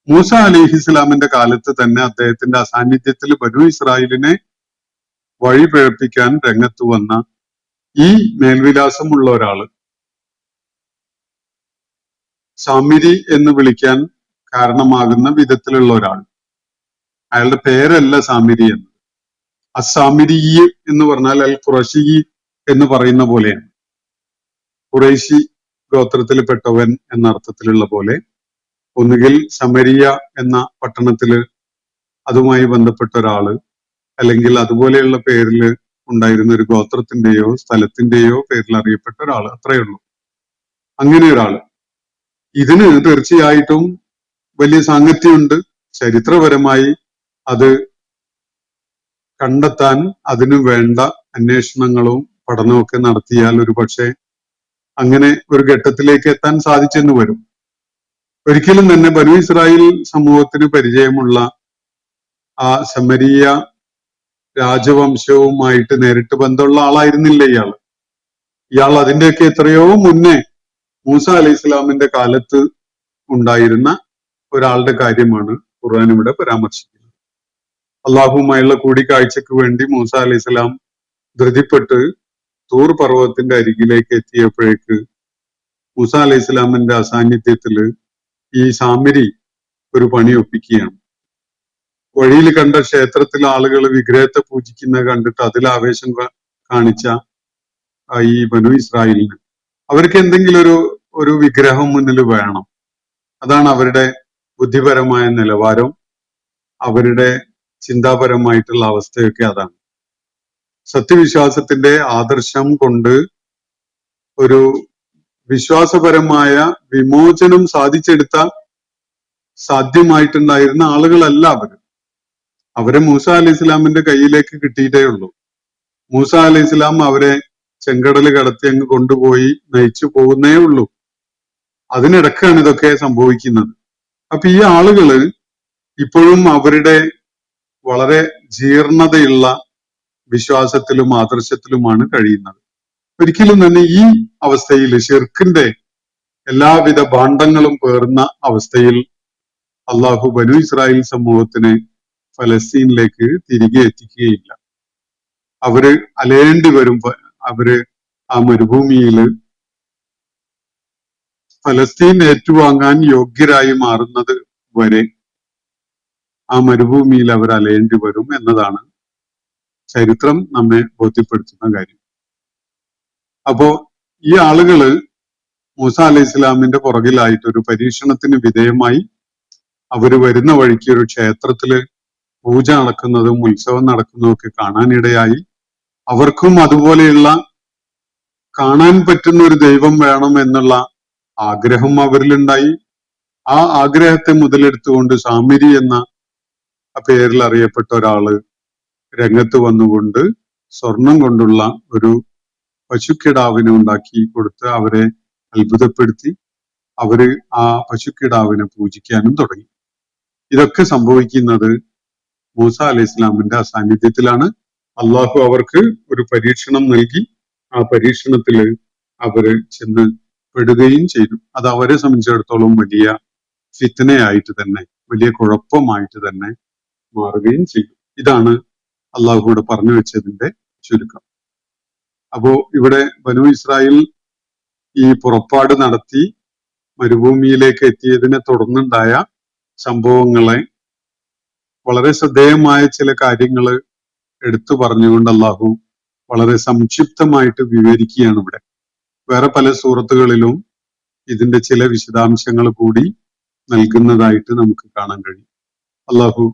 മൂസ അലൈഹി ഇസ്ലാമിന്റെ കാലത്ത് തന്നെ അദ്ദേഹത്തിന്റെ അസാന്നിധ്യത്തിൽ ബനു ഇസ്രായേലിനെ വഴി പിഴപ്പിക്കാൻ രംഗത്ത് വന്ന ഈ മേൽവിലാസമുള്ള ഒരാള്, സാമിരി എന്ന് വിളിക്കാൻ കാരണമാകുന്ന വിധത്തിലുള്ള ഒരാൾ, അയാളുടെ പേരല്ല സാമിരി എന്ന്. അസാമിരി എന്ന് പറഞ്ഞാൽ അൽ ഖുറശി എന്ന് പറയുന്ന പോലെയാണ്. ഖുറൈശി ഗോത്രത്തിൽപ്പെട്ടവൻ എന്ന അർത്ഥത്തിലുള്ള പോലെ, ഒന്നുകിൽ ശമരിയ എന്ന പട്ടണത്തില് അതുമായി ബന്ധപ്പെട്ട ഒരാള്, അല്ലെങ്കിൽ അതുപോലെയുള്ള പേരിൽ ഉണ്ടായിരുന്ന ഒരു ഗോത്രത്തിന്റെയോ സ്ഥലത്തിന്റെയോ പേരിൽ അറിയപ്പെട്ട ഒരാള്, അത്രയേ ഉള്ളൂ. അങ്ങനെ ഒരാള്. ഇതിന് തീർച്ചയായിട്ടും വലിയ സാങ്കത്യമുണ്ട്. ചരിത്രപരമായി അത് കണ്ടെത്താൻ അതിനു വേണ്ട അന്വേഷണങ്ങളും പഠനമൊക്കെ നടത്തിയാൽ ഒരു പക്ഷേ അങ്ങനെ ഒരു ഘട്ടത്തിലേക്ക് എത്താൻ സാധിച്ചെന്ന് വരും. ഒരിക്കലും തന്നെ ബനു ഇസ്രായേൽ സമൂഹത്തിന് പരിചയമുള്ള ആ ശമരിയ രാജവംശവുമായിട്ട് നേരിട്ട് ബന്ധമുള്ള ആളായിരുന്നില്ല ഇയാൾ അതിന്റെയൊക്കെ എത്രയോ മുന്നേ മൂസ അലൈഹി ഇസ്ലാമിന്റെ കാലത്ത് ഉണ്ടായിരുന്ന ഒരാളുടെ കാര്യമാണ് ഖുർആൻ ഇവിടെ പരാമർശിക്കുന്നത്. അള്ളാഹുവുമായുള്ള കൂടിക്കാഴ്ചക്ക് വേണ്ടി മൂസ അലൈഹി ഇസ്ലാം ധൃതിപ്പെട്ട് തൂർ പർവ്വതത്തിന്റെ അരികിലേക്ക് എത്തിയപ്പോഴേക്ക് മൂസ അലൈഹി ഇസ്ലാമിന്റെ അസാന്നിധ്യത്തില് ഈ സാമിരി ഒരു പണി ഒപ്പിക്കുകയാണ്. വഴിയിൽ കണ്ട ക്ഷേത്രത്തിൽ ആളുകൾ വിഗ്രഹത്തെ പൂജിക്കുന്നത് കണ്ടിട്ട് അതിൽ ആവേശം കാണിച്ച ഈ ബനു ഇസ്രായേലിന് അവർക്ക് എന്തെങ്കിലും ഒരു വിഗ്രഹം മുന്നിൽ വേണം. അതാണ് അവരുടെ ബുദ്ധിപരമായ നിലവാരം. അവരുടെ ചിന്താപരമായിട്ടുള്ള അവസ്ഥയൊക്കെ അതാണ്. സത്യവിശ്വാസത്തിന്റെ ആദർശം കൊണ്ട് ഒരു വിശ്വാസപരമായ വിമോചനം സാധ്യമായിട്ടുണ്ടായിരുന്ന ആളുകളല്ല അവരെ മൂസ അലൈഹി ഇസ്ലാമിന്റെ കയ്യിലേക്ക് കിട്ടിയിട്ടേ ഉള്ളൂ. മൂസ അലൈഹി ഇസ്ലാം അവരെ ചെങ്കടൽ കടത്തി അങ്ങ് കൊണ്ടുപോയി നയിച്ചു പോകുന്നേ ഉള്ളൂ. അതിനിടക്കാണ് ഇതൊക്കെ സംഭവിക്കുന്നത്. അപ്പൊ ഈ ആളുകള് ഇപ്പോഴും അവരുടെ വളരെ ജീർണതയുള്ള വിശ്വാസത്തിലും ആദർശത്തിലുമാണ് കഴിയുന്നത്. ഒരിക്കലും തന്നെ ഈ അവസ്ഥയിൽ ശിർക്കിന്റെ എല്ലാവിധ ഭാണ്ഡങ്ങളും പേർന്ന അവസ്ഥയിൽ അള്ളാഹു ബനു ഇസ്രായേൽ സമൂഹത്തിനെ ഫലസ്തീനിലേക്ക് തിരികെ എത്തിക്കുകയില്ല. അവര് അലയേണ്ടി വരും. അവര് ആ മരുഭൂമിയിൽ ഫലസ്തീൻ ഏറ്റുവാങ്ങാൻ യോഗ്യരായി മാറുന്നത് വരെ ആ മരുഭൂമിയിൽ അവർ അലയേണ്ടി വരും എന്നതാണ് ചരിത്രം നമ്മെ ബോധ്യപ്പെടുത്തുന്ന കാര്യം. അപ്പോ ഈ ആളുകള് മൂസ അലൈഹി ഇസ്ലാമിന്റെ പുറകിലായിട്ട് ഒരു പരീക്ഷണത്തിന് വിധേയമായി അവര് വരുന്ന വഴിക്ക് ഒരു ക്ഷേത്രത്തില് പൂജ നടക്കുന്നതും ഉത്സവം നടക്കുന്നതും ഒക്കെ കാണാനിടയായി. അവർക്കും അതുപോലെയുള്ള കാണാൻ പറ്റുന്ന ഒരു ദൈവം വേണം എന്നുള്ള ആഗ്രഹം അവരിലുണ്ടായി. ആ ആഗ്രഹത്തെ മുതലെടുത്തുകൊണ്ട് സാമിരി എന്ന പേരിൽ അറിയപ്പെട്ട ഒരാള് രംഗത്ത് വന്നുകൊണ്ട് സ്വർണം കൊണ്ടുള്ള ഒരു പശുക്കിടാവിനെ ഉണ്ടാക്കി കൊടുത്ത് അവരെ അത്ഭുതപ്പെടുത്തി. അവര് ആ പശുക്കിടാവിനെ പൂജിക്കാനും തുടങ്ങി. ഇതൊക്കെ സംഭവിക്കുന്നത് മൂസ അലൈഹി ഇസ്ലാമിന്റെ അസാന്നിധ്യത്തിലാണ്. അള്ളാഹു അവർക്ക് ഒരു പരീക്ഷണം നൽകി. ആ പരീക്ഷണത്തില് അവര് ചെന്ന് പെടുകയും ചെയ്തു. അത് അവരെ സംബന്ധിച്ചിടത്തോളം വലിയ ഫിത്നയായിട്ട് തന്നെ, വലിയ കുഴപ്പമായിട്ട് തന്നെ മാറുകയും ചെയ്തു. ഇതാണ് അള്ളാഹുവിടെ പറഞ്ഞു വെച്ചതിന്റെ ചുരുക്കം. അപ്പോ ഇവിടെ ബനു ഇസ്രായേൽ ഈ പുറപ്പാട് നടത്തി മരുഭൂമിയിലേക്ക് എത്തിയതിനെ തുടർന്നുണ്ടായ സംഭവങ്ങളെ വളരെ ശ്രദ്ധേയമായ ചില കാര്യങ്ങൾ എടുത്തു പറഞ്ഞുകൊണ്ട് അള്ളാഹു വളരെ സംക്ഷിപ്തമായിട്ട് വിവരിക്കുകയാണ് ഇവിടെ. വേറെ പല സൂറത്തുകളിലും ഇതിന്റെ ചില വിശദാംശങ്ങൾ കൂടി നൽകുന്നതായിട്ട് നമുക്ക് കാണാൻ കഴിയും. അള്ളാഹു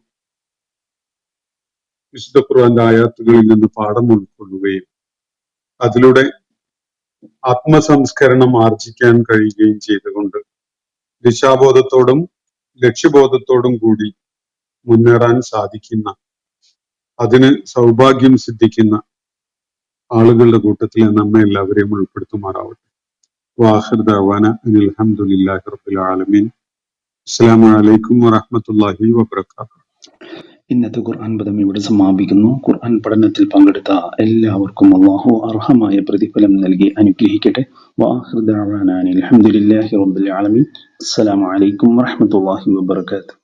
വിശുദ്ധ ഖുർആന്റെ ആയാത്തുകളിൽ നിന്ന് പാഠം ഉൾക്കൊള്ളുകയും അതിലൂടെ ആത്മസംസ്കരണം ആർജിക്കാൻ കഴിയുകയും ചെയ്തുകൊണ്ട് ദിശാബോധത്തോടും ലക്ഷ്യബോധത്തോടും കൂടി മുന്നേറാൻ സാധിക്കുന്ന, അതിന് സൗഭാഗ്യം സിദ്ധിക്കുന്ന ആളുകളുടെ കൂട്ടത്തിൽ നമ്മെ എല്ലാവരെയും ഉൾപ്പെടുത്തുമാറാവട്ടെ. വാഹിർ ദഅവാന അനിൽ ഹംദുലില്ലാഹി റബ്ബിൽ ആലമീൻ. അസ്സലാമു അലൈക്കും വറഹ്മത്തുള്ളാഹി വബറകാതുഹു. ഇന്നത്തെ ഖുർആൻ പദം ഇവിടെ സമാപിക്കുന്നു. ഖുർആൻ പഠനത്തിൽ പങ്കെടുത്ത എല്ലാവർക്കും അല്ലാഹു അർഹമായ പ്രതിഫലം നൽകി അനുഗ്രഹിക്കട്ടെ. വാഹിർ ദഅവാന അനിൽ ഹംദുലില്ലാഹി റബ്ബിൽ ആലമീൻ. അസ്സലാമു അലൈക്കും വറഹ്മത്തുള്ളാഹി വബറകാതുഹു.